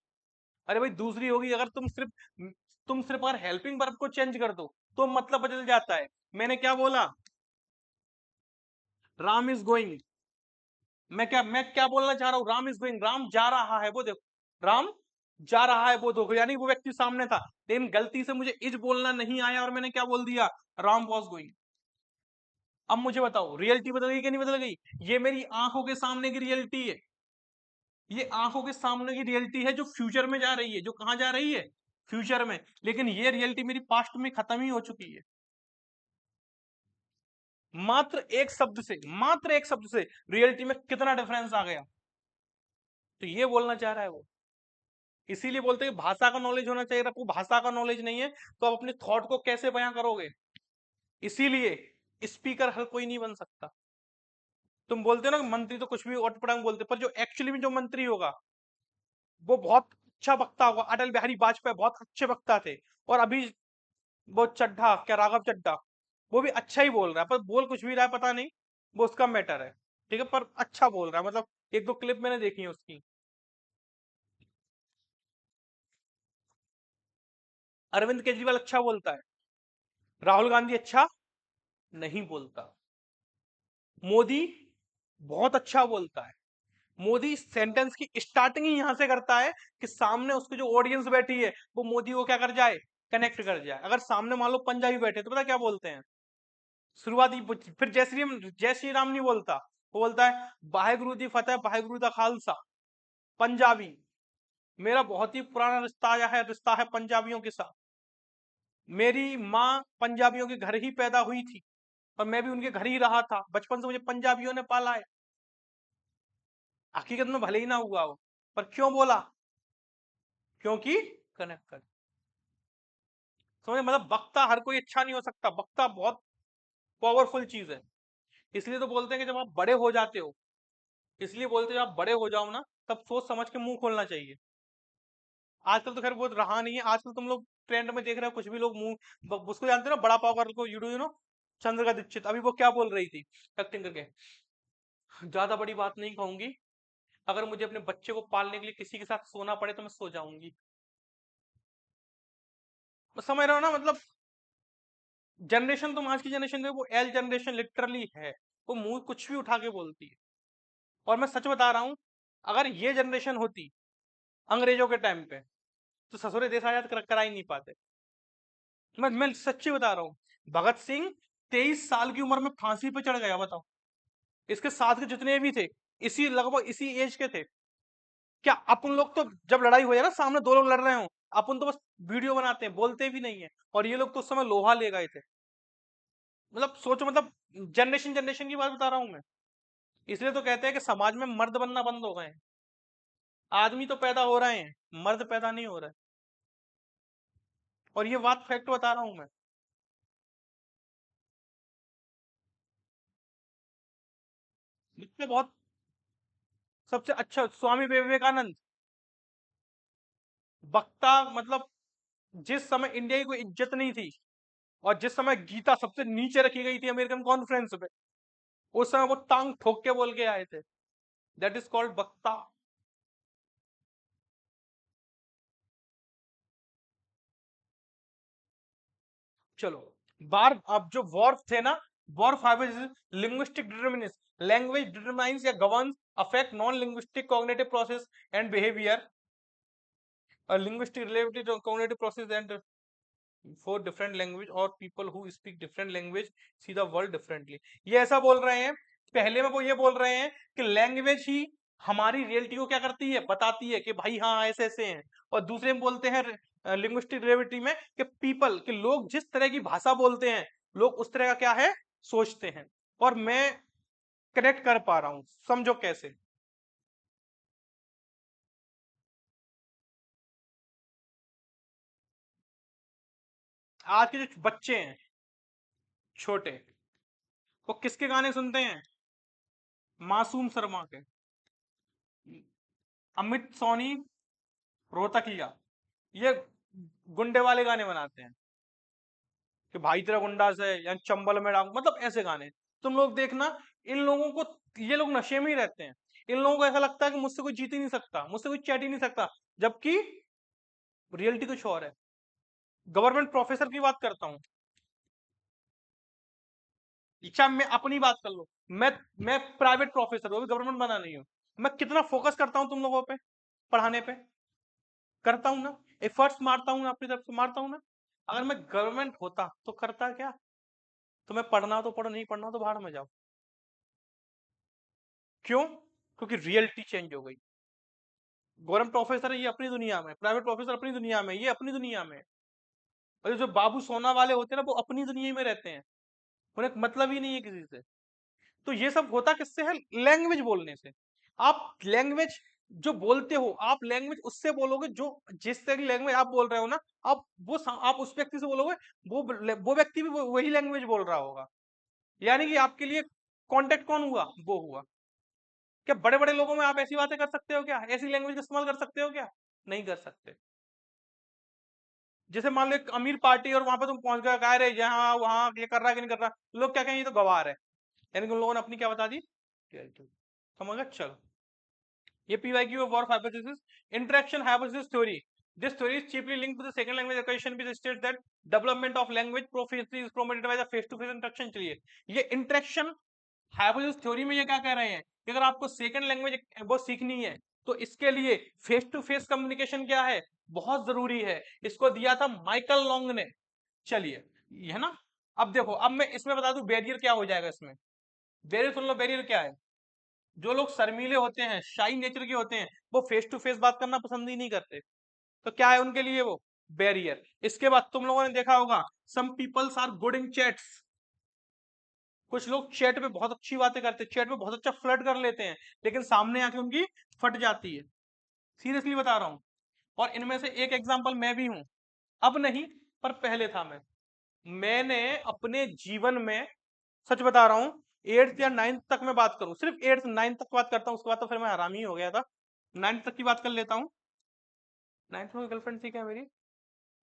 अरे भाई दूसरी होगी. अगर तुम सिर्फ अगर हेल्पिंग वर्ब को चेंज कर दो तो मतलब बदल जाता है. मैंने क्या बोला, राम इज गोइंग. मैं क्या बोलना चाह रहा हूँ, राम इज गोइंग, राम जा रहा है, वो देखो राम जा रहा है, वो देखो, यानी वो व्यक्ति सामने था, लेकिन गलती से मुझे इज बोलना नहीं आया और मैंने क्या बोल दिया, राम वॉज गोइंग. अब मुझे बताओ रियलिटी बदल गई कि नहीं बदल गई? ये मेरी आंखों के सामने की रियलिटी है, ये आंखों के सामने की रियलिटी है जो फ्यूचर में जा रही है, जो कहां जा रही है, फ्यूचर में. लेकिन ये रियलिटी मेरी पास्ट में खत्म ही हो चुकी है. मात्र एक शब्द से रियलिटी में कितना डिफरेंस आ गया. तो ये बोलना चाह रहा है वो. इसीलिए बोलते हैं भाषा का नॉलेज होना चाहिए. आपको भाषा का नॉलेज नहीं है तो आप अपने थॉट को कैसे बयां करोगे? इसीलिए स्पीकर हर कोई नहीं बन सकता. तुम बोलते हो ना मंत्री तो कुछ भी अटपटांग बोलते, पर जो एक्चुअली में जो मंत्री होगा वो बहुत अच्छा वक्ता होगा. अटल बिहारी वाजपेयी बहुत अच्छे वक्ता थे, और अभी वो चड्ढा, क्या राघव चड्ढा, वो भी अच्छा ही बोल रहा है, पर बोल कुछ भी रहा है पता नहीं, वो उसका मैटर है. ठीक है, पर अच्छा बोल रहा है, मतलब एक दो क्लिप मैंने देखी है उसकी. अरविंद केजरीवाल अच्छा बोलता है, राहुल गांधी अच्छा नहीं बोलता. मोदी बहुत अच्छा बोलता है. मोदी सेंटेंस की स्टार्टिंग ही यहां से करता है कि सामने उसकी जो ऑडियंस बैठी है वो मोदी को क्या कर जाए, कनेक्ट कर जाए. अगर सामने मान लो पंजाबी बैठे तो पता क्या बोलते हैं, शुरुआती फिर जय श्री राम नहीं बोलता, वो बोलता है वाहेगुरु जी फतेह, वाहेगुरु दा खालसा. पंजाबी, मेरा बहुत ही पुराना रिश्ता है पंजाबियों के साथ. मेरी माँ पंजाबियों के घर ही पैदा हुई थी और मैं भी उनके घर ही रहा था, बचपन से मुझे पंजाबियों ने पाला है. हकीकत में भले ही ना हुआ हो, पर क्यों बोला, क्योंकि कनेक्ट कर. समझ, मतलब वक्ता हर कोई अच्छा नहीं हो सकता, वक्ता बहुत पावरफुल चीज है. इसलिए तो बोलते हैं कि जब आप बड़े हो जाते हो, इसलिए बोलते हैं जब आप बड़े हो जाओ ना, तब सोच समझ के मुंह खोलना चाहिए. आजकल तो खैर वो रहा नहीं है. आजकल तुम लोग ट्रेंड में देख रहे हो, कुछ भी लोग मुंह उसको जानते हो ना, बड़ा पावर को, यू नो चंद्रिका दीक्षित, अभी वो क्या बोल रही थी एक्टिंग करके, ज्यादा बड़ी बात नहीं कहूंगी, अगर मुझे अपने बच्चे को पालने के लिए किसी के साथ सोना पड़े तो मैं सो जाऊंगी. समझ रहे हो ना, मतलब जनरेशन, तुम आज की जनरेशन देखो, वो एल जनरेशन लिटरली है, वो मुंह कुछ भी उठा के बोलती है. और मैं सच बता रहा हूं, अगर ये जनरेशन होती अंग्रेजों के टाइम पे तो ससुरे देश आजाद करा ही नहीं पाते. मैं सच्ची बता रहा हूँ. भगत सिंह 23 साल की उम्र में फांसी पे चढ़ गया, बताओ. इसके साथ के जितने भी थे इसी लगभग इसी एज के थे. क्या अपन लोग तो जब लड़ाई हो जाए ना, सामने दो लोग लड़ रहे हो, अपन तो बस वीडियो बनाते हैं, बोलते भी नहीं है. और ये लोग तो उस समय लोहा ले गए थे. मतलब सोचो, मतलब जनरेशन जनरेशन की बात बता रहा हूं मैं. इसलिए तो कहते हैं कि समाज में मर्द बनना बंद हो गए हैं. आदमी तो पैदा हो रहे हैं, मर्द पैदा नहीं हो रहे. और ये बात फैक्ट बता रहा हूं मैं. इसमें बहुत सबसे अच्छा स्वामी विवेकानंद वक्ता, मतलब जिस समय इंडिया की कोई इज्जत नहीं थी और जिस समय गीता सबसे नीचे रखी गई थी अमेरिकन कॉन्फ्रेंस पे, उस समय वो टांग ठोक के बोल के आए थे. दैट इज कॉल्ड वक्ता. चलो, बार अब जो वॉर्फ थे ना, Whorf hypothesis, linguistic determinist, language determines या governs affect non linguistic cognitive process and behaviour. Linguistic related cognitive process and for different language और people who speak different language see the world differently. ये ऐसा बोल रहे हैं. पहले में वो ये बोल रहे हैं कि लैंग्वेज ही हमारी रियलिटी को क्या करती है, बताती है कि भाई हाँ ऐसे ऐसे हैं. और दूसरे में बोलते हैं लिंग्विस्टिक डेरिवेटिव में कि पीपल, कि लोग जिस तरह की भाषा बोलते हैं, लोग उस तरह का क्या है, सोचते हैं, और मैं कनेक्ट कर पा रहा हूं। समझो कैसे। आज के जो बच्चे हैं छोटे, वो किसके गाने सुनते हैं? मासूम शर्मा के, अमित सोनी, रोहतकिया, ये गुंडे वाले गाने बनाते हैं कि भाई तेरा गुंडा से, या चंबल में डाल, मतलब ऐसे गाने। तुम लोग देखना, इन लोगों को, ये लोग नशे में ही रहते हैं। इन लोगों को ऐसा लगता है कि मुझसे कोई जीत ही नहीं सकता, मुझसे कोई चैट ही नहीं सकता, जबकि रियलिटी कुछ और है। गवर्नमेंट प्रोफेसर की बात करता हूँ, अच्छा मैं अपनी बात कर लो, मैं प्राइवेट प्रोफेसर हूँ, अभी गवर्नमेंट बना नहीं हूँ। मैं कितना फोकस करता हूँ तुम लोगों पे, पढ़ाने पे, करता हूँ ना, एफर्ट्स मारता हूँ अपनी तरफ से, मारता हूँ ना। अगर मैं गवर्नमेंट होता तो करता क्या? तुम्हें पढ़ना हो तो पढ़ो, नहीं पढ़ना हो तो बाहर में जाओ। क्यों? क्योंकि रियलिटी चेंज हो गई। गवर्नमेंट प्रोफेसर है ये अपनी दुनिया में, प्राइवेट प्रोफेसर अपनी दुनिया में, ये अपनी दुनिया में। और ये जो बाबू सोना वाले होते हैं ना, वो अपनी दुनिया में रहते हैं, उन्हें मतलब ही नहीं है किसी से। तो ये सब होता किससे है? लैंग्वेज बोलने से। आप लैंग्वेज जो बोलते हो, आप लैंग्वेज उससे बोलोगे जो, जिस तरह की लैंग्वेज आप बोल रहे हो ना, आप वो आप उस व्यक्ति से बोलोगे, वो व्यक्ति भी वही लैंग्वेज बोल रहा होगा। यानी कि आपके लिए कांटेक्ट कौन हुआ? वो हुआ। क्या बड़े बड़े लोगों में आप ऐसी बातें कर सकते हो क्या? ऐसी लैंग्वेज का इस्तेमाल कर सकते हो क्या? नहीं कर सकते। जैसे मान लो एक अमीर पार्टी, और वहां पे तुम पहुंच गए, कह रहे यहाँ वहां ये कर रहा है कि नहीं कर रहा, लोग क्या कहेंगे? ये तो गवार है। यानी कि उन लोगों ने अपनी क्या बता दी? समझ गए? चलो, ये PYQ of Whorf hypothesis, interaction hypothesis theory. This theory is chiefly linked to the second language acquisition, which states that development of language proficiency is promoted by the face-to-face interaction। चलिए, ये interaction hypothesis theory में ये क्या कह रहे हैं कि अगर आपको सेकंड लैंग्वेज वो सीखनी है, तो इसके लिए फेस टू फेस कम्युनिकेशन क्या है? बहुत जरूरी है। इसको दिया था माइकल लॉन्ग ने। चलिए, ये है ना। अब देखो, अब मैं इसमें बता दूं बैरियर क्या हो जाएगा इसमें। बैरियर सुन लो, बैरियर क्या है। जो लोग शर्मीले होते हैं, शाई नेचर के होते हैं, वो फेस टू फेस बात करना पसंद ही नहीं करते। तो क्या है उनके लिए? वो बैरियर। इसके बाद तुम लोगों ने देखा होगा, some peoples are good in chats. कुछ लोग चैट पे बहुत अच्छी बातें करते हैं, चैट पे बहुत अच्छा फ्लर्ट कर लेते हैं, लेकिन सामने आके उनकी फट जाती है। सीरियसली बता रहा हूं। और इनमें से एक एग्जांपल मैं भी हूं। अब नहीं, पर पहले था मैं। मैंने अपने जीवन में, सच बता रहा हूँ, 8th या 9th तक मैं बात करूं, सिर्फ 8th 9th तक बात करता हूँ, उसके बाद तो फिर मैं हरामी हो गया था। 9th तक की बात कर लेता हूँ। 9th में गर्लफ्रेंड थी क्या मेरी?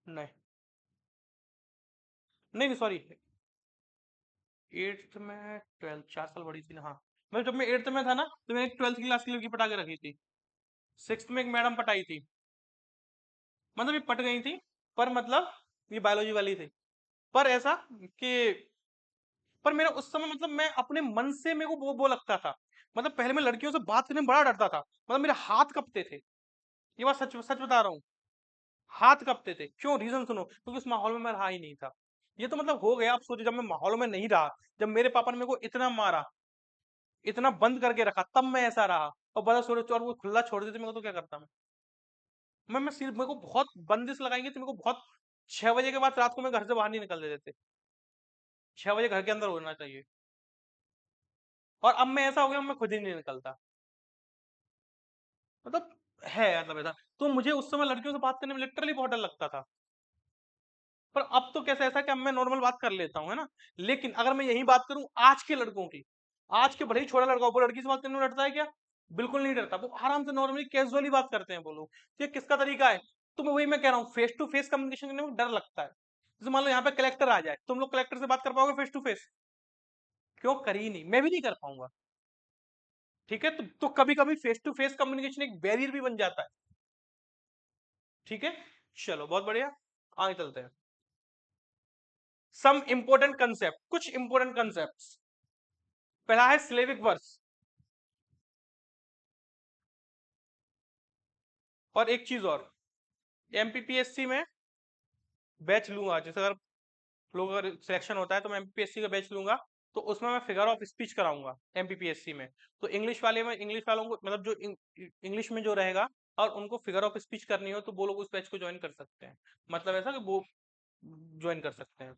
नहीं, नहीं सॉरी, 8th में 12th, 4 साल बड़ी थी ना। हाँ, मैं जब मैं 8th में था ना, तो मैंने 12th क्लास की लड़की पटा के रखी थी। 6th में एक मैडम पटाई थी, मतलब ये पट गई थी, पर मतलब ये बायोलॉजी वाली थी। पर ऐसा कि, पर मेरा उस समय मतलब मैं अपने मन से, मेरे को वो लगता था, मतलब पहले मैं लड़कियों से बात करने में बड़ा डरता था, मतलब मेरे हाथ कपते थे। ये बात सच सच बता रहा हूँ, हाथ कपते थे। क्यों? रीजन सुनो, क्योंकि उस माहौल में मैं रहा ही नहीं था। ये तो मतलब हो गया। आप सोचो, जब मैं माहौल में नहीं रहा, जब मेरे पापा ने मेरे को इतना मारा, इतना बंद करके रखा, तब मैं ऐसा रहा। और बड़ा सोचो, और वो खुला छोड़ देते मेरे को, तो क्या करता मैं सिर्फ, मेरे को बहुत बंदिश लगाएंगे तो मेरे को बहुत, 6 बजे के बाद रात को मैं घर से बाहर नहीं निकल देते। 6 बजे घर के अंदर होना चाहिए। और अब मैं ऐसा हो गया, मैं खुद ही नहीं निकलता। मतलब है, मतलब ऐसा। तो मुझे उस समय लड़कियों से बात करने में लिटरली बहुत डर लगता था। पर अब तो कैसे, ऐसा कि अब मैं नॉर्मल बात कर लेता हूँ, है ना। लेकिन अगर मैं यही बात करूं आज के लड़कों की, आज के भले ही छोटा लड़का हो, वो लड़की से बात करने में डरता है क्या? बिल्कुल नहीं डरता। वो आराम से नॉर्मली कैजुअली बात करते हैं वो लोग। तो ये किसका तरीका है? तो मैं वही मैं कह रहा हूँ, फेस टू फेस कम्युनिकेशन करने में डर लगता है। जैसे मान लो यहाँ पे कलेक्टर आ जाए, तुम लोग कलेक्टर से बात कर पाओगे फेस टू फेस? क्यों? कर ही नहीं, मैं भी नहीं कर पाऊंगा। ठीक है, तो कभी कभी फेस टू फेस कम्युनिकेशन एक बैरियर भी बन जाता है। ठीक है, चलो बहुत बढ़िया, आगे चलते हैं। सम इंपोर्टेंट कंसेप्ट, कुछ इंपोर्टेंट कंसेप्ट। पहला है स्लेविक वर्स। और एक चीज और, एमपीपीएससी में बैच लूंगा, जैसे अगर लोग, अगर सिलेक्शन होता है तो मैं एमपीपीएससी का बैच लूंगा। तो उसमें मैं फिगर ऑफ स्पीच कराऊंगा एमपीपीएससी में। तो इंग्लिश वाले में, इंग्लिश वालों को, मतलब जो इंग्लिश में जो रहेगा, और उनको फिगर ऑफ स्पीच करनी हो, तो वो लोग उस बैच को ज्वाइन कर सकते हैं। मतलब ऐसा कि वो ज्वाइन कर सकते हैं।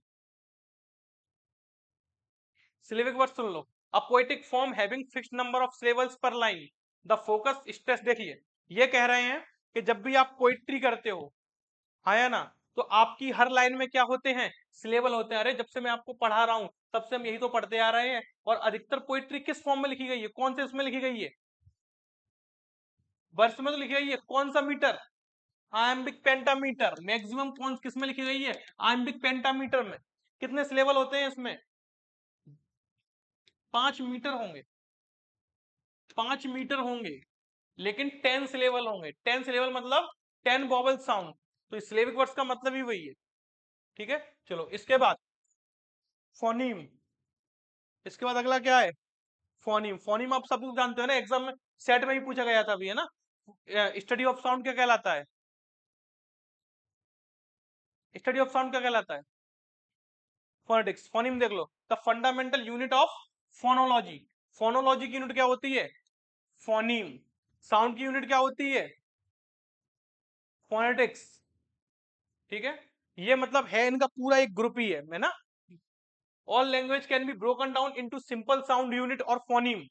Syllabic word soon low. A poetic form having fixed number of syllables पर लाइन, द फोकस स्ट्रेस। देखिए ये कह रहे हैं कि जब भी आप पोइट्री करते हो, है ना, तो आपकी हर लाइन में क्या होते हैं, सिलेबल होते हैं। अरे जब से मैं आपको पढ़ा रहा हूं तब से हम यही तो पढ़ते आ रहे हैं। और अधिकतर पोइट्री किस फॉर्म में लिखी गई है, कौन से उसमें लिखी गई है, वर्ष में तो लिखी गई है। कौन सा मीटर, आयम्बिक पेंटामीटर। मैक्सिमम कौन किस में लिखी गई है, आयम्बिक पेंटामीटर में। कितने सिलेबल होते हैं इसमें, 5 मीटर होंगे, 5 मीटर होंगे, लेकिन 10 सिलेबल होंगे। 10 सिलेबल मतलब 10 वॉवल साउंड। तो सिलेबिक वर्ड्स का मतलब ही वही है। ठीक है, चलो इसके बाद फोनीम। इसके बाद अगला क्या है, फोनीम। फोनीम आप सब लोग जानते हो ना, एग्जाम में सेट में ही पूछा गया था अभी, है ना। स्टडी ऑफ साउंड क्या कहलाता है, स्टडी ऑफ साउंड क्या कहलाता है, फोनेटिक्स। फोनीम देख लो, the fundamental unit of phonology. Phonology की यूनिट क्या होती है, फोनीम। साउंड की यूनिट क्या होती है, फोनेटिक्स। ठीक है, ये मतलब है इनका पूरा एक ग्रुप ही है ना। All language can be broken down into simple sound unit और phoneme,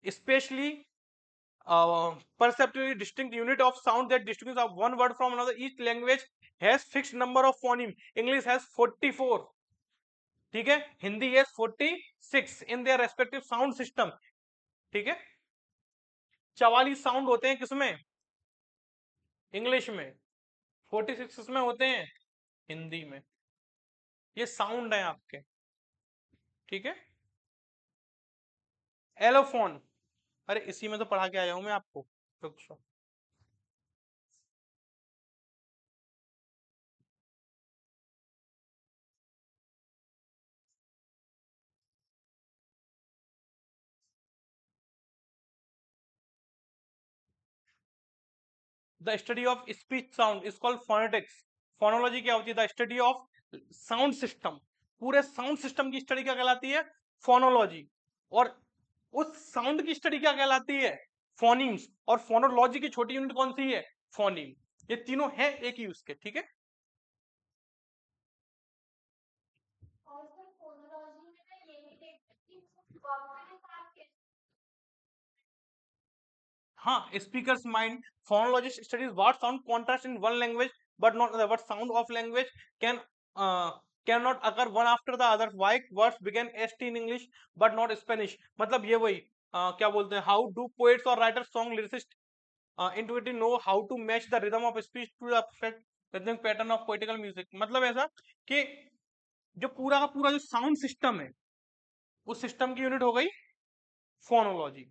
especially perceptually distinct unit of sound that distinguishes of one word from another. Each language has fixed number of phoneme. English has 44, ठीक है, Hindi has 46 in their respective sound system। ठीक है, 44 sound होते हैं किसमें, English में, 46 किसमें होते हैं, हिंदी में। ये साउंड है आपके। ठीक है, एलोफोन, अरे इसी में तो पढ़ा के आया हूं मैं आपको। रुको, the study of speech sound is called phonetics. Phonology क्या होती है, the study of sound system. पूरे साउंड सिस्टम की स्टडी क्या कहलाती है, फोनोलॉजी। और उस साउंड की स्टडी क्या कहलाती है, फोनीम्स। और फोनोलॉजी की छोटी यूनिट कौन सी है, फोनीम। ये तीनों है एक ही उसके। ठीक है, हाँ, speakers mind. Phonologist studies what sound contrast in one language but not other, what sound of language can can not occur one after the other, why words begin ST in English but not Spanish. मतलब ये वही क्या बोलते हैं, how do poets और writers song lyricist intuitively know how to match the rhythm of speech to the perfect rhythmic pattern of poetical music। मतलब ऐसा कि जो पूरा का पूरा जो साउंड सिस्टम है, उस सिस्टम की यूनिट हो गई फोनोलॉजी।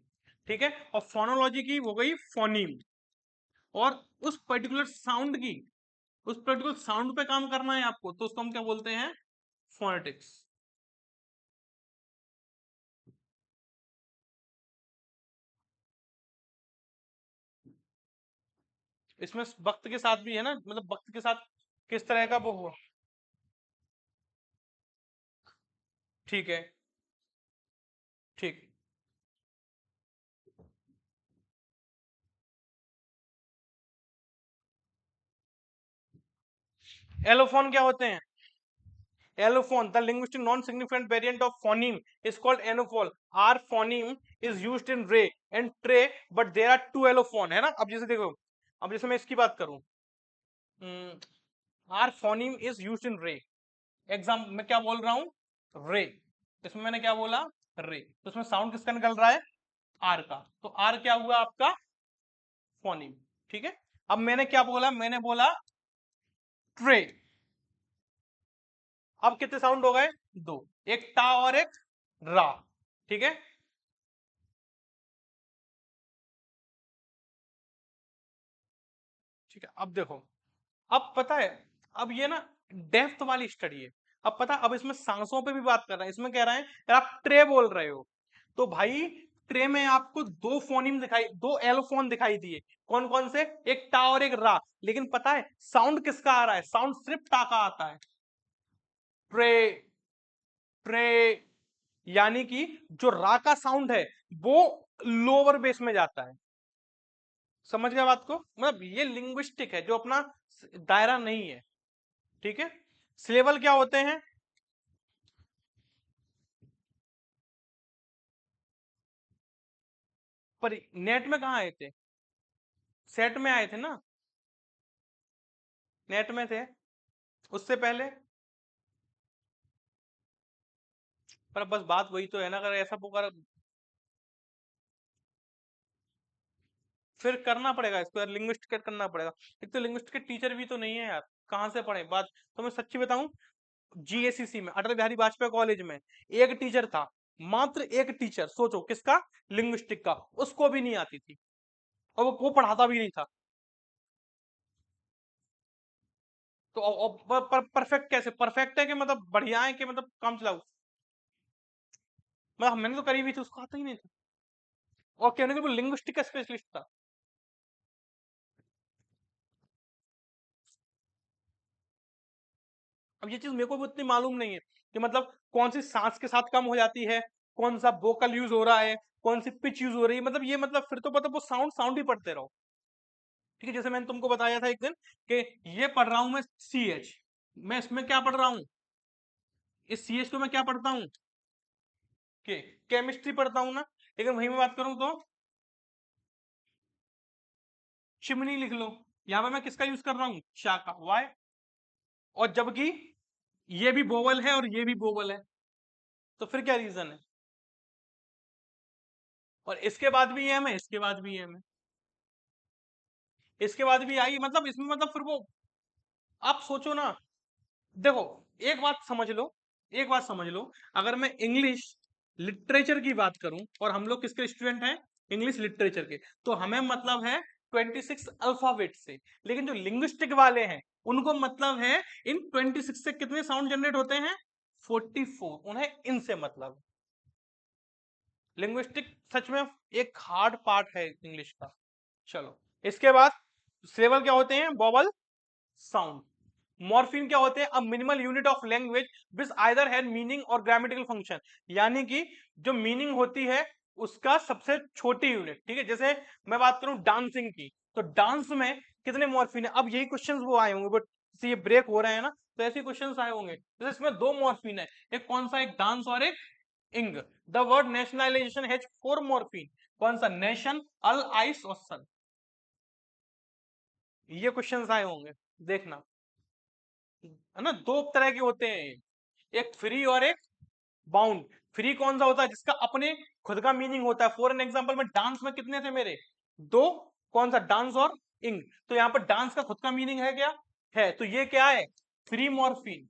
ठीक है, और फोनोलॉजी की हो गई फोनीम। और उस पर्टिकुलर साउंड की, उस पर्टिकुलर साउंड पे काम करना है आपको, तो उसको हम क्या बोलते हैं, फोनेटिक्स। इसमें वक्त के साथ भी है ना, मतलब वक्त के साथ किस तरह का वो हुआ। ठीक है, ठीक। एलोफोन क्या होते हैं, Allophone, the linguistic non-significant variant of phoneme, is called anophone. R phoneme is used in रे and tray, but there are two allophone, है ना। अब जैसे देखो, अब जैसे मैं इसकी बात करूं, R phoneme is used in रे। एग्जाम मैं क्या बोल रहा हूं, रे। इसमें मैंने क्या बोला, रे। तो इसमें साउंड किसका निकल रहा है, आर का। तो आर क्या हुआ आपका, फोनीम। ठीक है, अब मैंने क्या बोला, मैंने बोला ट्रे। अब कितने साउंड हो गए, दो, एक टा और एक रा। ठीक है, ठीक है। अब देखो, अब पता है, अब ये ना डेप्थ वाली स्टडी है। अब पता, अब इसमें सांसों पे भी बात कर रहे हैं। इसमें कह रहे हैं यार आप ट्रे बोल रहे हो, तो भाई ट्रे में आपको दो फोनीम दिखाई, दो एलोफोन दिखाई दिए। कौन कौन से, एक टा और एक रा। लेकिन पता है साउंड किसका आ रहा है, साउंड सिर्फ टा का आता है, ट्रे, ट्रे। यानी कि जो रा का साउंड है वो लोअर बेस में जाता है। समझ गया बात को, मतलब ये लिंग्विस्टिक है जो अपना दायरा नहीं है। ठीक है, सिलेबल क्या होते हैं, पर नेट में कहाँ आए थे? सेट में आए थे ना, नेट में थे उससे पहले। पर बस बात वही तो है ना, अगर ऐसा पुकार फिर करना पड़ेगा इसको यार, लिंग्विस्टिक करना पड़ेगा। एक तो लिंग्विस्टिक टीचर भी तो नहीं है यार, कहाँ से पढ़े बात। तो मैं सच्ची बताऊं, जीएसीसी में, अटल बिहारी वाजपेयी कॉलेज में एक टीचर था, मात्र एक टीचर, सोचो किसका, लिंग्विस्टिक का, उसको भी नहीं आती थी, और वो पढ़ाता भी नहीं था। तो परफेक्ट कैसे, परफेक्ट है कि मतलब बढ़िया है कि मतलब काम चलाऊ, मतलब मैंने तो करी भी थी, उसको आता ही नहीं था, और कहने के वो लिंग्विस्टिक का स्पेशलिस्ट था। अब ये चीज मेरे को भी उतनी मालूम नहीं है कि मतलब कौन सी सांस के साथ कम हो जाती है, कौन सा वोकल यूज हो रहा है, कौन सी पिच यूज हो रही है, मतलब ये मतलब फिर तो मतलब वो साउंड साउंड ही पढ़ते रहो। ठीक है, जैसे मैंने तुमको बताया था एक दिन कि ये पढ़ रहा हूं मैं सी एच, मैं इसमें क्या पढ़ रहा हूँ, इस सी एच को मैं क्या पढ़ता हूँ, कि केमिस्ट्री पढ़ता हूँ ना। लेकिन वही मैं बात करूँ तो चिमनी लिख लो, यहां पर मैं किसका यूज कर रहा हूँ, चा का, वाई, और जबकि ये भी बोवल है और ये भी बोवल है, तो फिर क्या रीजन है। और इसके बाद भी एम है, इसके बाद भी एम है, इसके बाद भी आई, मतलब इसमें मतलब फिर वो, आप सोचो ना, देखो एक बात समझ लो, एक बात समझ लो, अगर मैं इंग्लिश लिटरेचर की बात करूं, और हम लोग किसके स्टूडेंट हैं, इंग्लिश लिटरेचर के, तो हमें मतलब है 26 अल्फाबेट से। लेकिन जो लिंग्विस्टिक वाले हैं उनको मतलब है इन 26 से कितने साउंड जनरेट होते हैं, 44, उन्हें इनसे मतलब। लिंग्विस्टिक सच में एक हार्ड पार्ट है इंग्लिश का। चलो, इसके बाद सिलेबल क्या होते हैं, वोवल, साउंड। मॉर्फिन क्या होते हैं, a minimal unit of language which either has meaning और ग्रामेटिकल फंक्शन, यानी कि जो मीनिंग होती है उसका सबसे छोटी यूनिट। ठीक है, जैसे मैं बात करूं डांसिंग की, तो डांस में कितने मॉर्फिन है, अब यही क्वेश्चंस वो आए होंगे, बट ये ब्रेक हो रहे हैं ना, तो ऐसे क्वेश्चंस आए होंगे। जैसे इसमें दो मॉर्फिन है, एक कौन सा, एक डांस और एक इंग। The word nationalisation has 4 morphine, कौन सा, नेशन, अल, आइस और सन। ये क्वेश्चंस आए होंगे, देखना, है ना। दो तरह के होते हैं, एक फ्री और एक बाउंड। फ्री कौन सा होता है, जिसका अपने खुद का मीनिंग होता है। फॉर एन एग्जांपल में डांस में कितने थे मेरे, दो, कौन सा, डांस और इंग। तो यहाँ पर डांस का खुद का मीनिंग है क्या, है, तो ये क्या है, फ्री मॉर्फिन।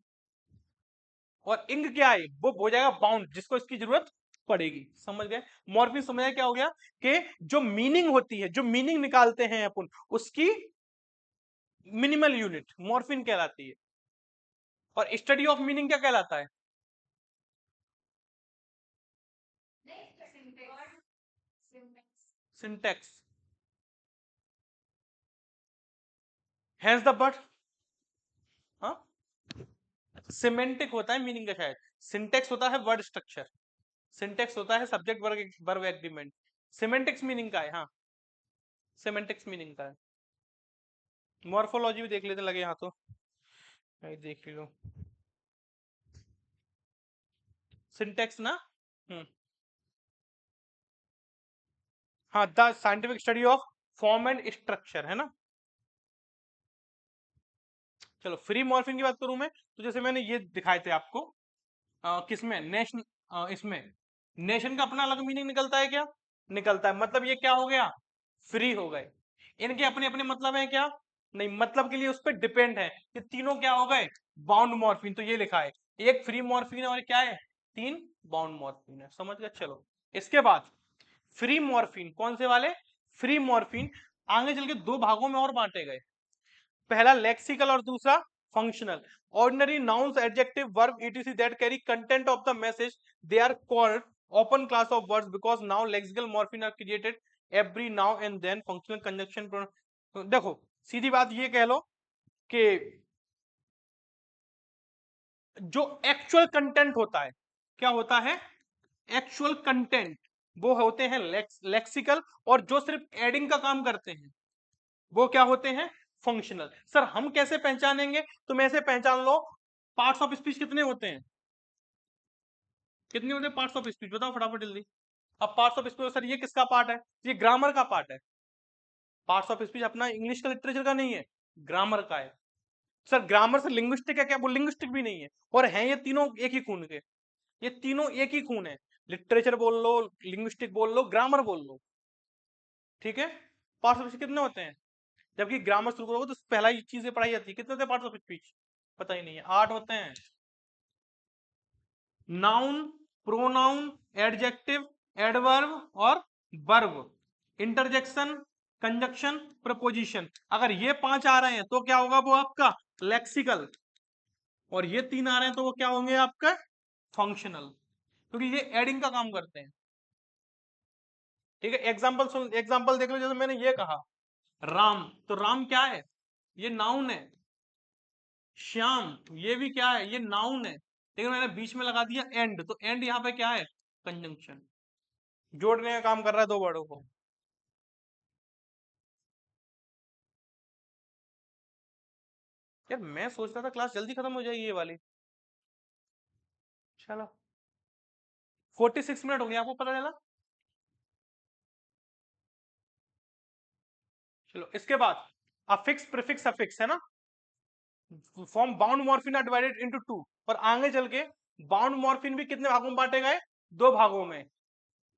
और इंग क्या है, वो हो जाएगा बाउंड, जिसको इसकी जरूरत पड़ेगी। समझ गए, मॉर्फिन समझ क्या हो गया, कि जो मीनिंग होती है, जो मीनिंग निकालते हैं अपन, उसकी मिनिमल यूनिट मॉर्फिन कहलाती है। और स्टडी ऑफ मीनिंग क्या कहलाता है, सिंटेक्स। हैज द बट, हाँ, सिमेंटिक होता है मीनिंग का शायद, सिंटेक्स होता है वर्ड स्ट्रक्चर, सिंटेक्स होता है सब्जेक्ट वर्ग वर्ब एग्रीमेंट, सिमेंटिक्स मीनिंग का है, हाँ, सिमेंटिक्स मीनिंग का है। मॉर्फोलॉजी भी देख लेते लगे यहाँ तो, देख लो, सिंटेक्स ना, हम्म, हाँ, the scientific study of form and structure, है ना। चलो, फ्री मॉर्फिन की बात करूं मैं, तो जैसे मैंने ये दिखाए थे आपको, किसमें, नेशन, इसमें नेशन का अपना अलग मीनिंग निकलता है क्या, निकलता है, मतलब ये क्या हो गया, फ्री हो गए। इनके अपने अपने मतलब है क्या, नहीं, मतलब के लिए उस पर डिपेंड है, कि तीनों क्या हो गए, बाउंड मॉर्फिन। तो ये लिखा है, एक फ्री मॉर्फिन है और क्या है, तीन बाउंड मॉर्फिन है। समझ गए, चलो इसके बाद फ्री मॉर्फिन, कौन से वाले, फ्री मॉर्फिन आगे चल के दो भागों में और बांटे गए। पहला लेक्सिकल और दूसरा functional. Ordinary nouns, adjective, verb, etc that carry content of the message, they are called open class of words, because now lexical morpheme are created every now and then. Functional conjunction, देखो सीधी बात ये कह लो कि जो actual content होता है, क्या होता है, एक्चुअल कंटेंट, वो होते हैं लेक्सिकल, और जो सिर्फ एडिंग का काम करते हैं वो क्या होते हैं, फंक्शनल। सर हम कैसे पहचानेंगे, तुम ऐसे पहचान लो, पार्ट्स ऑफ स्पीच कितने होते हैं, कितने होते हैं पार्ट्स ऑफ स्पीच, बताओ फटाफट जल्दी। अब पार्ट्स ऑफ स्पीच, सर ये किसका पार्ट है? ये ग्रामर का पार्ट है। पार्ट्स ऑफ स्पीच अपना इंग्लिश का लिटरेचर का नहीं है, ग्रामर का है। सर ग्रामर से लिंग्विस्टिक है क्या? वो लिंग्विस्टिक भी नहीं है, और हैं ये तीनों एक ही खून के, ये तीनों एक ही खून है। लिटरेचर बोल लो, लिंग्विस्टिक बोल लो, ग्रामर बोल लो, ठीक है। पार्ट्स ऑफ स्पीच कितने होते हैं? जबकि ग्रामर शुरू करोगे तो पहला ही चीजें पढ़ाई जाती है। कितने थे पार्ट्स ऑफ स्पीच? पता ही नहीं है, 8 होते हैं। नाउन, प्रोनाउन, एडजेक्टिव, एडवर्ब और वर्ब, इंटरजेक्शन, कंजक्शन, प्रपोजिशन। अगर ये 5 आ रहे हैं तो क्या होगा? वो आपका लेक्सिकल। और ये 3 आ रहे हैं तो वो क्या होंगे? आपका फंक्शनल, क्योंकि ये एडिंग का काम करते हैं, ठीक है। एग्जाम्पल सुन, एग्जाम्पल देख लो। जैसे मैंने ये कहा राम, तो राम क्या है? ये नाउन है। श्याम, ये भी क्या है? ये नाउन है, लेकिन मैंने बीच में लगा दिया एंड, तो एंड यहाँ पे क्या है? कंजंक्शन, जोड़ने का काम कर रहा है दो वर्डों को। यार मैं सोच रहा था क्लास जल्दी खत्म हो जाएगी ये वाली। चलो 46 मिनट हो गए, आपको पता चला। चलो इसके बाद अफिक्स, प्रीफिक्स, अफिक्स है ना। Form bound morpheme are divided into two. और आगे चल के बाउंड मॉर्फिन भी कितने भागों में बांटे गए? 2 भागों में।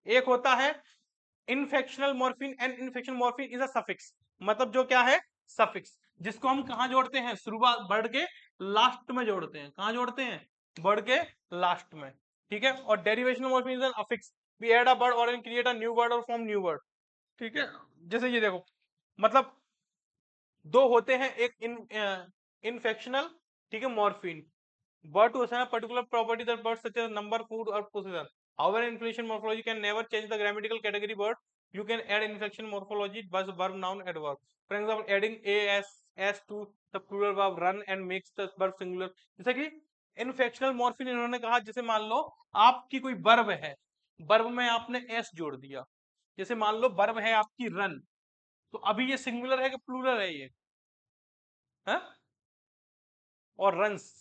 एक होता है inflectional morpheme, and inflectional morpheme is a suffix. मतलब जो क्या है? सफिक्स, जिसको हम कहां जोड़ते हैं? शुरुआत वर्ड के लास्ट में जोड़ते हैं। कहां जोड़ते हैं? वर्ड के लास्ट में, ठीक है। और derivational morpheme is an affix, we add a word और क्रिएट अ न्यू वर्ड और फॉर्म न्यू वर्ड, ठीक है। जैसे ये देखो, मतलब दो होते हैं, एक इनफेक्शनल, ठीक है, morpheme. Word to assign a particular property that words such as number, food or possession. However, inflection morphology can never change the grammatical category word. You can add inflection morphology bus verb noun adverb. For example, adding as to the plural verb run and makes the verb singular. जैसे कि इनफेक्शनल morphine इन्होंने कहा, जैसे मान लो आपकी कोई verb है, verb में आपने एस जोड़ दिया। जैसे मान लो वर्ब है आपकी रन, तो अभी ये सिंगुलर है कि प्लूरल है ये? है? और रन्स,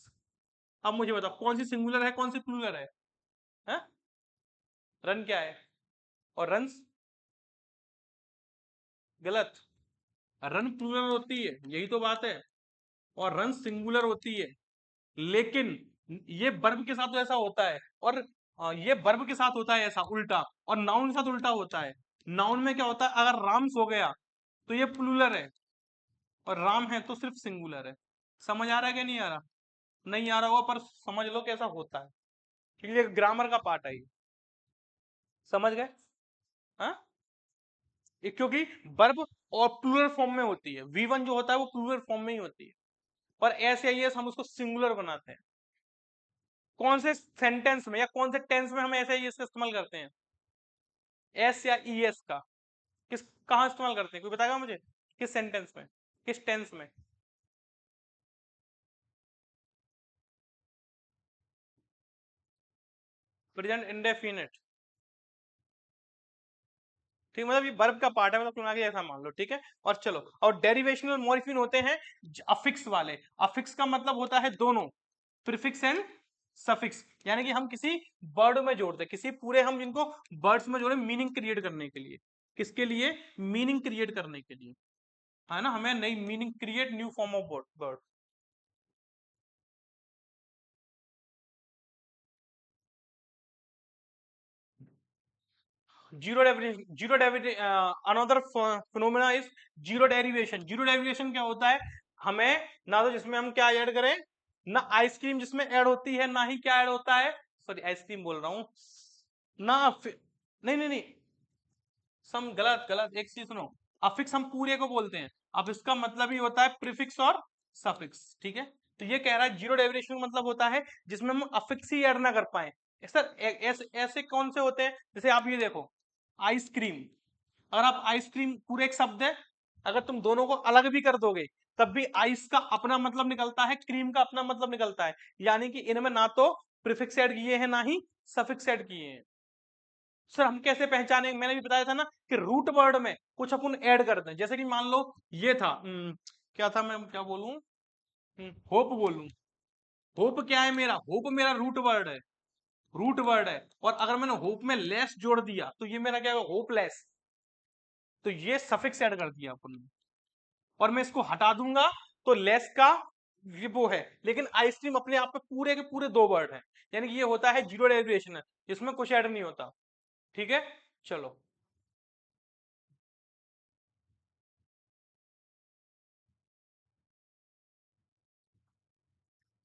अब मुझे बताओ कौन सी सिंगुलर है, कौन सी प्लूरल है? हैं? रन क्या है? और रन्स गलत, रन प्लूरल होती है, यही तो बात है। और रन सिंगुलर होती है, लेकिन ये वर्ब के साथ तो ऐसा होता है, और ये वर्ब के साथ होता है ऐसा उल्टा, और नाउन के साथ उल्टा होता है। नाउन में क्या होता है? अगर राम्स हो गया तो ये प्लूरल है, और राम है तो सिर्फ सिंगुलर है। समझ आ रहा है कि नहीं आ रहा? नहीं आ रहा होगा, पर समझ लो कैसा होता है, क्योंकि ये ग्रामर का पार्ट है ये। समझ गए? हाँ, क्योंकि वर्ब और प्लूरल फॉर्म में होती है, V1 जो होता है वो प्लूरल फॉर्म में ही होती है, और एस या ईएस हम उसको सिंगुलर बनाते हैं। कौन से सेंटेंस में या कौन से टेंस में हम ऐसे ईएस का इस्तेमाल करते हैं? एस या ईएस का किस, कहां इस्तेमाल करते हैं? कोई बताएगा मुझे? किस सेंटेंस में, किस टेंस में? प्रेजेंट इंडेफिनिट, ठीक, मतलब ये वर्ब का पार्ट है, मतलब तुम आगे ऐसा मान लो, ठीक है। और चलो, और डेरिवेशनल मॉर्फिन होते हैं अफिक्स वाले। अफिक्स का मतलब होता है दोनों, प्रीफिक्स एंड सफिक्स, यानी कि हम किसी वर्ड में जोड़ते हैं, किसी पूरे हम जिनको वर्ड्स में जोड़े मीनिंग क्रिएट करने के लिए। किसके लिए? मीनिंग क्रिएट करने के लिए, है ना, हमें नई meaning create, new form of word. Zero derivation, another phenomena is zero derivation. Zero derivation क्या होता है? हमें ना तो जिसमें हम क्या ऐड करें, ना आइसक्रीम जिसमें ऐड होती है, ना ही क्या ऐड होता है, सॉरी आइसक्रीम बोल रहा हूं ना, नहीं नहीं नहीं, सम गलत गलत, एक चीज सुनो। अफिक्स हम पूरे को बोलते हैं, अब इसका मतलब ही होता है प्रीफिक्स और सफिक्स, ठीक है। तो ये कह रहा है जीरो डेरिवेशन का मतलब होता है जिसमें हम अफिक्स ही ऐड ना कर पाए। सर ऐसे कौन से होते हैं? जैसे आप ये देखो, आइसक्रीम, अगर आप आइसक्रीम पूरे एक शब्द है, अगर तुम दोनों को अलग भी कर दोगे तब भी आइस का अपना मतलब निकलता है, क्रीम का अपना मतलब निकलता है, यानी कि इनमें ना तो प्रीफिक्स ऐड किए हैं ना ही सफिक्स ऐड किए हैं। सर हम कैसे पहचाने? मैंने भी बताया था ना कि रूट वर्ड में कुछ अपन ऐड करते हैं, जैसे कि मान लो ये था, क्या था, मैं क्या बोलूं, होप बोलूं। होप क्या है? मेरा होप मेरा रूट वर्ड है, रूट वर्ड है, और अगर मैंने होप में लेस जोड़ दिया तो ये मेरा क्या होगा, होपलेस। तो ये सफिक्स ऐड कर दिया अपन ने, और मैं इसको हटा दूंगा तो लेस का ये वो है, लेकिन आइसक्रीम अपने आप में पूरे के पूरे दो वर्ड है, यानी कि ये होता है जीरो डेरिवेशन है, इसमें कुछ ऐड नहीं होता। ठीक है, चलो।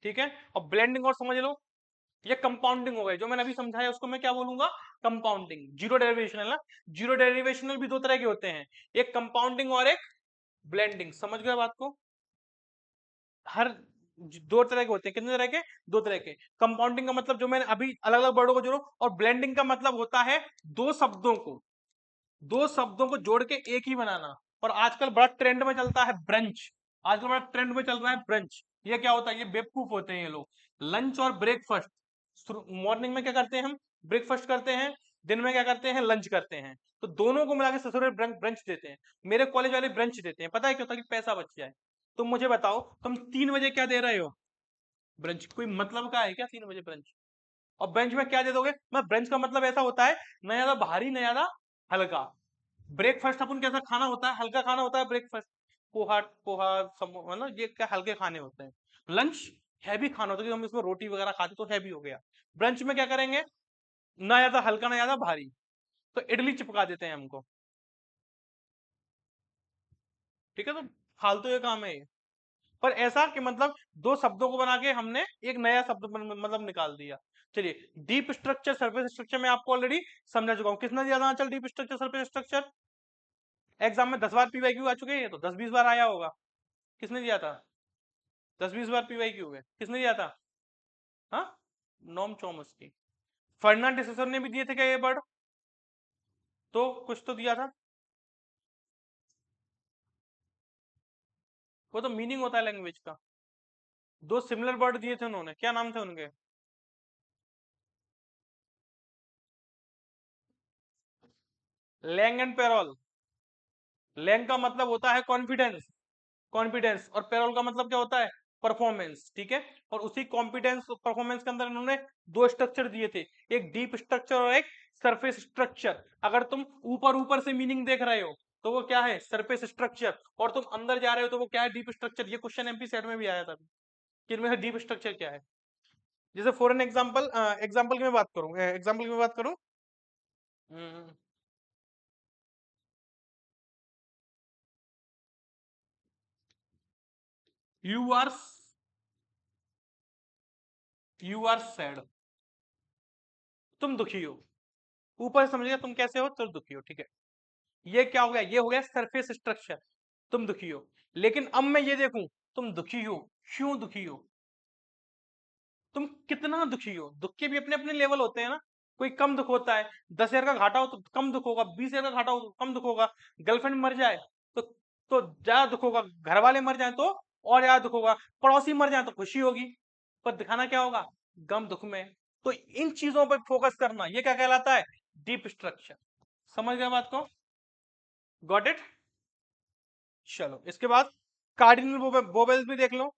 ठीक है, और ब्लेंडिंग और समझ लो, ये कंपाउंडिंग हो गई, जो मैंने अभी समझाया उसको मैं क्या बोलूंगा, कंपाउंडिंग। जीरो डेरिवेशनल ना, जीरो डेरिवेशनल भी दो तरह के होते हैं, एक कंपाउंडिंग और एक ब्लेंडिंग। समझ गए बात को? हर दो तरह के होते हैं, कितने तरह के, दो तरह के। कंपाउंडिंग का मतलब जो मैंने अभी अलग अलग वर्डों को जोड़ो, और ब्लेंडिंग का मतलब होता है दो शब्दों को, दो शब्दों को जोड़ के एक ही बनाना। और आजकल बड़ा ट्रेंड में चलता है ब्रंच, आजकल बड़ा ट्रेंड में चल रहा है ब्रंच। ये क्या होता है, ये बेवकूफ होते हैं ये लोग। लंच और ब्रेकफास्ट, मॉर्निंग में क्या करते हैं हम, ब्रेकफास्ट करते हैं, दिन में क्या करते हैं, लंच करते हैं, तो दोनों को मिला के ससुर ब्रंच देते हैं। मेरे कॉलेज वाले ब्रंच देते हैं, पता है क्यों, ताकि पैसा बच जाए। तुम मुझे बताओ, तुम 3 बजे क्या दे रहे हो, ब्रंच? कोई मतलब का है क्या 3 बजे ब्रंच? और ब्रंच में क्या दे दोगे? मैं ब्रंच का मतलब ऐसा होता है, न ज्यादा भारी न ज्यादा हल्का। ब्रेकफास्ट अपन कैसा खाना होता है, हल्का खाना होता है ब्रेकफास्ट, पोहा पोहा मतलब ये क्या हल्के खाने होते हैं। लंच हैवी खाना होता है, हम इसमें रोटी वगैरह खाते तो हैवी हो गया। ब्रंच में क्या करेंगे, ना ज्यादा हल्का ना ज्यादा भारी, तो इडली चिपका देते हैं हमको। ठीक है, तो फालतू ये काम है ये। पर ऐसा कि मतलब दो शब्दों को बना के हमने एक नया शब्द मतलब निकाल दिया। चलिए, डीप स्ट्रक्चर सरफेस स्ट्रक्चर में आपको ऑलरेडी समझा चुका हूँ। किसने दिया था answer deep structure surface structure? Exam में 10 बार पीवाईक्यू आ चुके हैं, ये तो 10-20 बार आया होगा। किसने दिया था? 10-20 बार पीवाईक्यू है, किसने दिया था? हाँ, नॉम चॉम्स्की। फर्नांड डिसूजा ने भी दिए थे क्या ये वर्ड? तो कुछ तो दिया था, वो तो मीनिंग होता है लैंग्वेज का। दो सिमिलर वर्ड दिए थे उन्होंने, क्या नाम थे उनके? Lang and payroll. लैंग का मतलब होता है कॉन्फिडेंस, कॉन्फिडेंस, और पेरोल का मतलब क्या होता है, परफॉर्मेंस। ठीक है, और उसी कॉम्पिटेंस परफॉर्मेंस के अंदर इन्होंने दो स्ट्रक्चर दिए थे, एक डीप स्ट्रक्चर और एक सरफेस स्ट्रक्चर। अगर तुम ऊपर ऊपर से मीनिंग देख रहे हो तो वो क्या है, सरफेस स्ट्रक्चर, और तुम अंदर जा रहे हो तो वो क्या है, डीप स्ट्रक्चर। ये क्वेश्चन एमपी सेट में भी आया था कि इनमें से डीप स्ट्रक्चर क्या है। जैसे फॉर एन एग्जाम्पल, एग्जाम्पल की मैं बात करूं, एग्जाम्पल की मैं बात करूं, you are you are sad, तुम दुखी हो। ऊपर से समझिए तुम कैसे हो, तुम दुखी हो। ठीक है, ये क्या हो गया, ये हो गया सरफेस स्ट्रक्चर, तुम दुखी हो। लेकिन अब मैं ये देखूं, तुम दुखी हो, क्यों दुखी हो, तुम कितना दुखी हो। दुख के भी अपने अपने लेवल होते हैं ना, कोई कम दुख होता है, 10,000 का घाटा हो तो कम दुख होगा, 20,000 का घाटा हो तो कम दुख होगा, गर्लफ्रेंड मर जाए तो ज्यादा दुख होगा, घर वाले मर जाए तो और ज्यादा दुख होगा, पड़ोसी मर जाए तो खुशी होगी, पर दिखाना क्या होगा, गम दुख में। तो इन चीजों पर फोकस करना, ये क्या कहलाता है, डीप स्ट्रक्चर। समझ गए बात को? Got it? चलो, इसके बाद कार्डिनल वोवेल्स भी देख लो।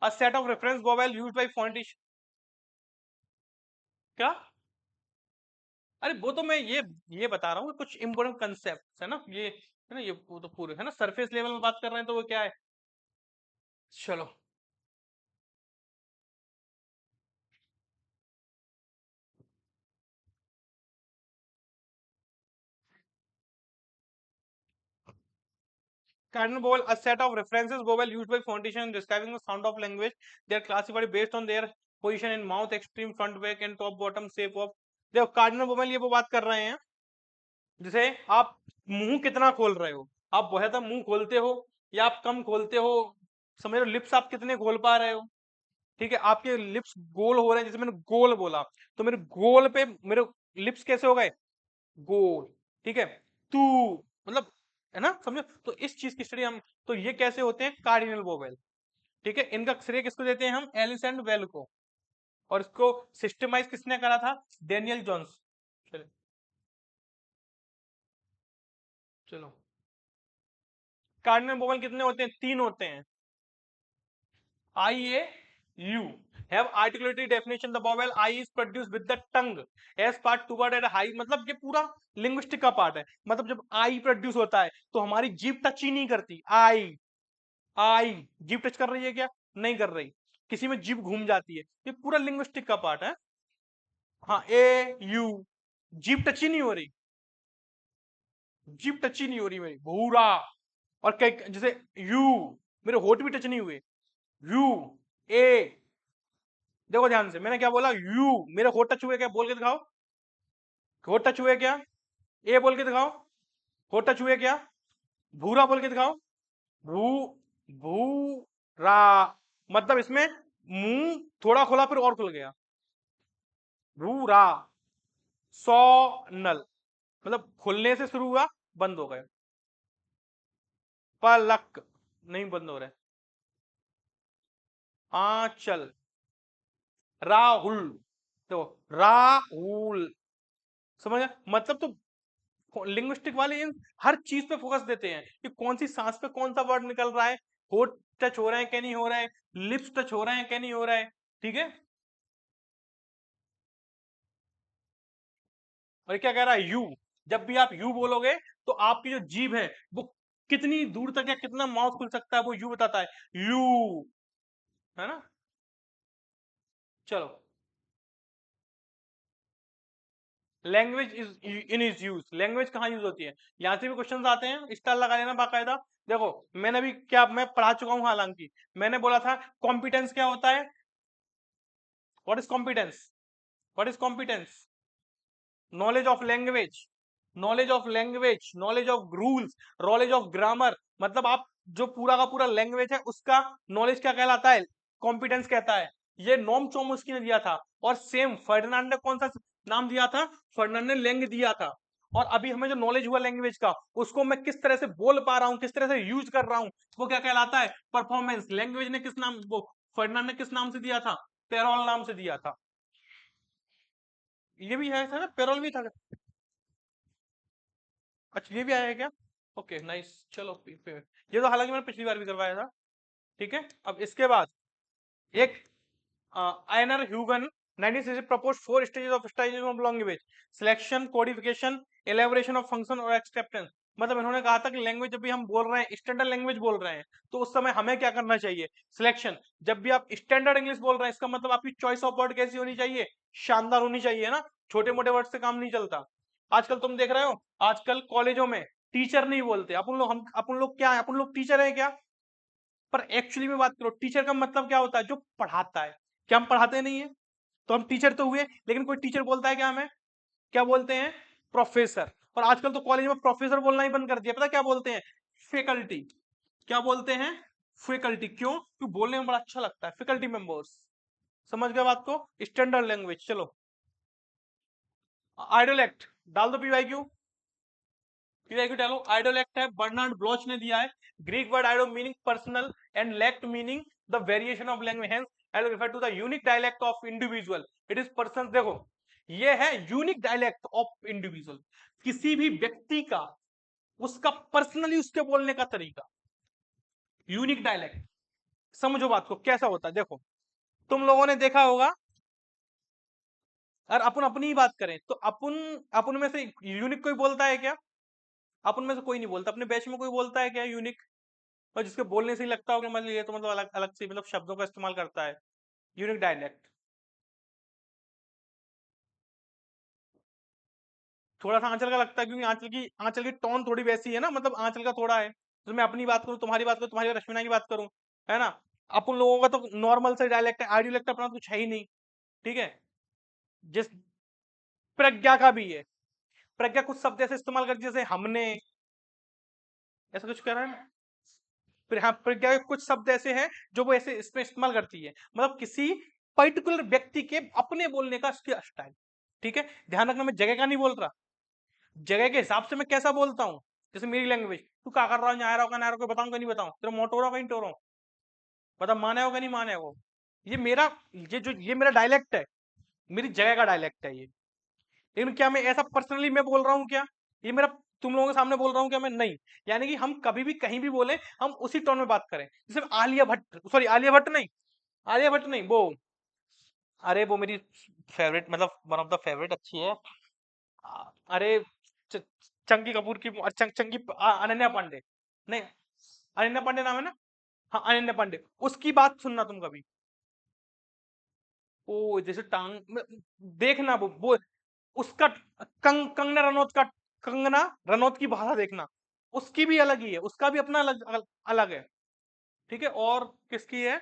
A set of reference vowel used by phonetician. क्या? अरे वो तो मैं ये बता रहा हूँ, कुछ इंपॉर्टेंट कंसेप्ट है ना ये, है ना, ये वो तो पूरे है ना, सरफेस लेवल में बात कर रहे हैं तो वो क्या है। चलो, cardinal vowel, a set of references vowel used by phonetician in describing the sound of language. They are classified based on their position in mouth, extreme front, back and top bottom shape of। देखो, cardinal vowel ये वो बात कर रहे हैं, जैसे आप मुंह कितना खोल रहे हो, आप बहुत ज्यादा मुंह खोलते हो या आप कम खोलते हो, समझ लो लिप्स आप कितने खोल पा रहे हो। ठीक है, आपके लिप्स गोल हो रहे हैं, जैसे मैंने गोल बोला तो मेरे गोल पे मेरे लिप्स कैसे हो गए, गोल। ठीक है, तू मतलब, है ना, समझो। तो इस चीज की स्टडी हम, तो ये कैसे होते हैं, कार्डिनल वोवेल। ठीक है, इनका श्रेय किसको देते हैं हम, एलिस एंड वेल को। और इसको सिस्टमाइज किसने करा था, डेनियल जॉन्स। चलो, चलो, कार्डिनल वोवेल कितने होते हैं, 3 होते हैं, आई ए U have articulatory definition. The vowel I is produced with the tongue as part toward at high. मतलब ये पूरा लिंग्विस्टिक का पार्ट है। मतलब जब I प्रोड्यूस होता है तो हमारी जीभ टच ही नहीं करती। आई जीभ टच कर रही है क्या? नहीं कर रही। किसी में जीभ घूम जाती है। ये पूरा लिंग्विस्टिक का पार्ट है। हाँ, ए यू जीभ टच ही नहीं हो रही, जीभ टच ही नहीं हो रही मेरी। भूरा। और जैसे यू, मेरे होठ भी टच नहीं हुए। यू ए, देखो ध्यान से, मैंने क्या बोला? यू, मेरे होठ टच हुए क्या? बोल के दिखाओ। होठ टच हुए क्या? ए बोल के दिखाओ। होठ टच हुए क्या? भूरा बोल के दिखाओ। भू भूरा। मतलब इसमें मुंह थोड़ा खुला फिर और खुल गया। भूरा। सौ नल, मतलब खुलने से शुरू हुआ, बंद हो गए। पलक, नहीं बंद हो रहे। आंचल। राहुल, तो राहुल, समझ गए? मतलब तो लिंग्विस्टिक वाले इन हर चीज पे फोकस देते हैं कि कौन सी सांस पे कौन सा वर्ड निकल रहा है, होठ टच हो रहे हैं क्या नहीं हो रहा है, लिप्स टच हो रहे हैं क्या नहीं हो रहा है। ठीक है। और क्या कह रहा है? यू, जब भी आप यू बोलोगे तो आपकी जो जीभ है वो कितनी दूर तक या कितना माउथ खुल सकता है वो यू बताता है। यू, है ना? चलो, language is in is use. Language कहाँ यूज होती है? यहां से भी क्वेश्चन आते हैं, स्टार लगा लेना बाकायदा। देखो, मैंने भी क्या, मैं पढ़ा चुका हूं, हालांकि मैंने बोला था कॉम्पिटेंस क्या होता है। What is competence? What is competence? Knowledge of language, knowledge of language, knowledge of rules, knowledge of grammar. मतलब आप जो पूरा का पूरा लैंग्वेज है उसका नॉलेज क्या कहलाता है? कॉम्पिटेंस कहता है। ये नोम चोम्स्की ने दिया था। और सेम फर्डिनांड ने कौन सा नाम दिया था? फर्डिनांड ने लैंग दिया था। और अभी हमें जो नॉलेज हुआ लैंग्वेज का, उसको मैं किस तरह से बोल पा रहा हूँ, किस तरह से यूज कर रहा हूँ, वो क्या कहलाता है? परफॉर्मेंस। लैंग्वेज ने किस नाम, वो फर्डिनांड ने किस नाम से दिया था? पेरोल नाम से दिया था। ये भी है था ना, पेरोल भी था। अच्छा, ये भी आया है क्या? ओके नाइस, चलो फिर। ये तो हालांकि मैंने पिछली बार भी करवाया था। ठीक है, अब इसके बाद एक Einar Haugen 1960 propose 4 stages of stylism of language: selection, codification, elaboration of function और एक्सेप्टेंस। मतलब इन्होंने कहा था कि लैंग्वेज जब भी हम बोल रहे हैं, स्टैंडर्ड लैंग्वेज बोल रहे हैं, तो उस समय हमें क्या करना चाहिए? सिलेक्शन। जब भी आप स्टैंडर्ड इंग्लिश बोल रहे हैं, इसका मतलब आपकी चॉइस ऑफ वर्ड कैसी होनी चाहिए? शानदार होनी चाहिए ना। छोटे मोटे वर्ड से काम नहीं चलता। आजकल तुम देख रहे हो, आजकल कॉलेजों में टीचर नहीं बोलते। अपन लोग क्या है? अपन लोग टीचर है क्या? पर एक्चुअली में बात करो, टीचर का मतलब क्या होता है? जो पढ़ाता है। क्या हम पढ़ाते नहीं है? तो हम टीचर तो हुए, लेकिन कोई टीचर बोलता है क्या हमें? क्या बोलते हैं? प्रोफेसर। और आजकल तो कॉलेज में प्रोफेसर बोलना ही बंद कर दिया। पता क्या बोलते हैं? फैकल्टी। क्या बोलते हैं? फैकल्टी। क्यों? क्यों बोलने में बड़ा अच्छा लगता है, फैकल्टी मेंबर्स। समझ गए बात को? Standard language. चलो, आइडोलेक्ट डाल दो पीवाईक्यू। पीवाईक्यू डालो। आइडोलेक्ट है, बर्नार्ड ब्लॉच ने दिया है। Greek word idio meaning personal and lect meaning the variation of language, hence idio refer to the unique dialect of individual. It is person. देखो, ये है यूनिक डायलेक्ट ऑफ इंडिविजुअल, किसी भी व्यक्ति का, उसका पर्सनली उसके बोलने का तरीका, यूनिक डायलेक्ट। समझो बात को कैसा होता है। देखो, तुम लोगों ने देखा होगा, और अपन अपनी ही बात करें तो अपन अपन में से यूनिक कोई बोलता है क्या? अपन में से कोई नहीं बोलता। अपने बैच में कोई बोलता है क्या यूनिक? और जिसके बोलने से ही लगता हो कि मतलब ये तो मतलब अलग अलग से मतलब शब्दों का इस्तेमाल करता है, यूनिक डायलेक्ट। थोड़ा सा आंचल का लगता है, क्योंकि आंचल की टोन थोड़ी वैसी है ना, मतलब आंचल का थोड़ा है। तो मैं अपनी बात करूं, तुम्हारी बात करूं, तुम्हारी और अश्विना की बात करूं, है ना? अपन लोगों का तो नॉर्मल से डायलेक्ट है, आइडियोलेक्ट अपना तो कुछ है ही नहीं। ठीक है। जिस प्रज्ञा का भी है, प्रज्ञा कुछ शब्द ऐसे इस्तेमाल करती है जैसे हमने, ऐसा कुछ कर रहा है ना। फिर हाँ, प्रज्ञा के कुछ शब्द ऐसे हैं जो वो ऐसे इसमें इस्तेमाल करती है, मतलब किसी पर्टिकुलर व्यक्ति के अपने बोलने का उसकी स्टाइल। ठीक है, ध्यान रखना, मैं जगह का नहीं बोल रहा, जगह के हिसाब से मैं कैसा बोलता हूँ। जैसे मेरी लैंग्वेज, तू क्या कर रहा है, यहाँ रहा होगा, ना रहा, बताऊँ नहीं बताऊँ, तेरा मोटो रहा कहीं टोरो, बता माने होगा नहीं माने हो। ये मेरा, ये मेरा डायलेक्ट है, मेरी जगह का डायलेक्ट है ये। लेकिन क्या मैं ऐसा पर्सनली मैं बोल रहा हूँ क्या? ये मेरा तुम लोगों के सामने बोल रहा हूँ क्या मैं? नहीं। यानी कि हम कभी भी कहीं भी बोले, हम उसी टोन में बात करें। जैसे आलिया भट्ट, सॉरी आलिया भट्ट नहीं, आर्यभट्ट नहीं, वो, अरे वो मेरी फेवरेट, मतलब वन ऑफ द फेवरेट अच्छी है। अरे च, चंकी कपूर की, चंकी अनन्या पांडे, नहीं, अनन्या पांडे नाम है ना। हाँ, अनन्या पांडे, उसकी बात सुनना तुम कभी। ओ जैसे टांग देखना, वो उसका कंगना रनौत का, कंगना रनौत की भाषा देखना, उसकी भी अलग ही है, उसका भी अपना अलग अलग है। ठीक है, और किसकी है?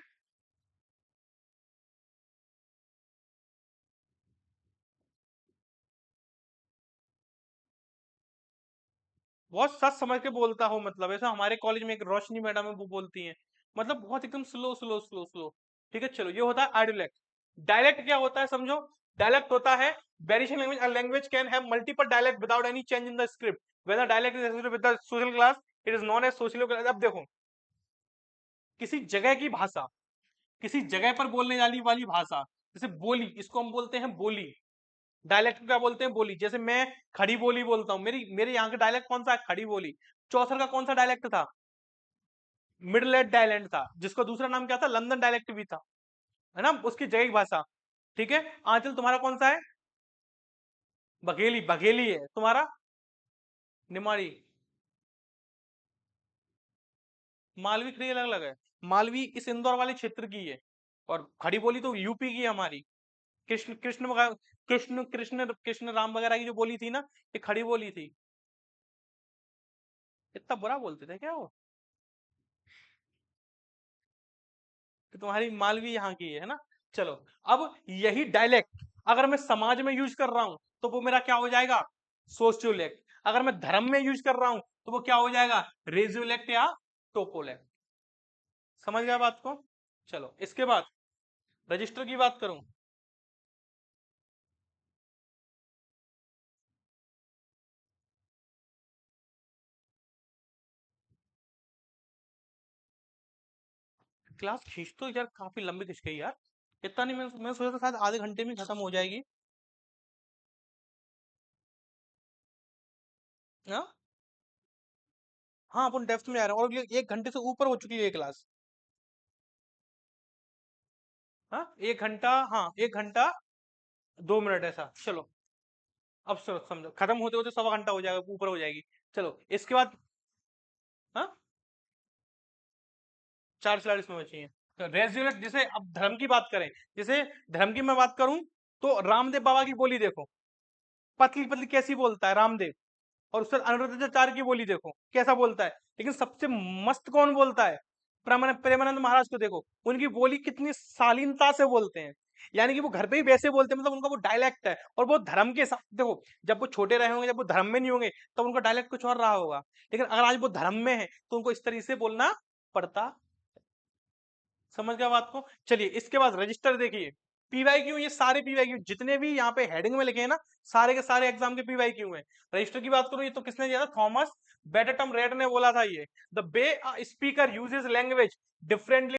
बहुत सच समझ के बोलता हूँ, मतलब ऐसा हमारे कॉलेज में एक रोशनी मैडम है, वो बोलती हैं, मतलब बहुत एकदम स्लो स्लो स्लो स्लो। ठीक है, चलो, ये होता है आइडियोलेक्ट। डायलेक्ट क्या होता है समझो। डायलेक्ट होता है variation language, a language can have multiple dialect without any change in the script, whether dialect is associated with the social class, it is known as social class. अब देखो, किसी जगह की भाषा, किसी जगह पर बोलने वाली वाली भाषा, जैसे बोली, इसको हम बोलते हैं बोली। डायलेक्ट क्या बोलते हैं? बोली। जैसे मैं खड़ी बोली बोलता हूँ, मेरी मेरे यहाँ का डायलेक्ट कौन सा है? खड़ी बोली। चौसर का कौन सा डायलेक्ट था? मिडल ईस्ट डायलेक्ट था, जिसका दूसरा नाम क्या था? लंदन डायलेक्ट भी था, है ना, उसकी जगह की भाषा। ठीक है, आंचल तुम्हारा कौन सा है? बघेली, बघेली है तुम्हारा। निमाड़ी। मालवी खड़ी अलग अलग है। मालवी इस इंदौर वाले क्षेत्र की है, और खड़ी बोली तो यूपी की है हमारी। कृष्ण कृष्ण कृष्ण कृष्ण कृष्ण राम वगैरह की जो बोली थी ना, ये खड़ी बोली थी। इतना बुरा बोलते थे क्या वो? कि तुम्हारी मालवी यहाँ की है ना। चलो, अब यही डायलेक्ट अगर मैं समाज में यूज कर रहा हूं, तो वो मेरा क्या हो जाएगा? सोशियोलेक्ट। अगर मैं धर्म में यूज कर रहा हूं, तो वो क्या हो जाएगा? रेजियोलेक्ट या टोपोलेक्ट। समझ गया बात को? चलो, इसके बाद रजिस्टर की बात करूं। क्लास खींच तो यार काफी लंबी खिंच गई यार, इतना नहीं, मैं सोचा था शायद आधे घंटे में खत्म हो जाएगी। हाँ, हाँ, अपन डेप्थ में आ रहे हैं, और ये 1 घंटे से ऊपर हो चुकी है ये क्लास। हाँ, 1 घंटा, हाँ, 1 घंटा 2 मिनट ऐसा। चलो, अब समझो, खत्म होते होते 1.25 घंटा हो जाएगा, ऊपर हो जाएगी। चलो, इसके बाद, हाँ, 4 स्लाइड इसमें बची हैं। तो रेजियोलेक्ट, जैसे अब धर्म की बात करें, जैसे धर्म की मैं बात करूं, तो रामदेव बाबा की बोली देखो, पतली पतली कैसी बोलता है रामदेव। और उससे अनिरुद्धाचार्य की बोली देखो कैसा बोलता है। लेकिन सबसे मस्त कौन बोलता है? प्रेमानंद महाराज को देखो, उनकी बोली कितनी शालीनता से बोलते हैं, यानी कि वो घर पे ही वैसे बोलते हैं, मतलब उनका वो डायलेक्ट है, और वो धर्म के साथ देखो, जब वो छोटे रहे होंगे, जब वो धर्म में नहीं होंगे, तब उनका डायलेक्ट कुछ और रहा होगा, लेकिन अगर आज वो धर्म में है, तो उनको इस तरीके से बोलना पड़ता। समझ गया बात को? चलिए, इसके बाद रजिस्टर देखिए। पीवाई क्यू, ये सारे पीवाई क्यू जितने भी यहाँ पे हेडिंग में लिखे हैं ना, सारे के सारे एग्जाम के पीवाई क्यू हैं। रजिस्टर की बात करूं, ये तो किसने दिया था? थॉमस बेटेटम रेड ने बोला था ये, the way speaker uses language differently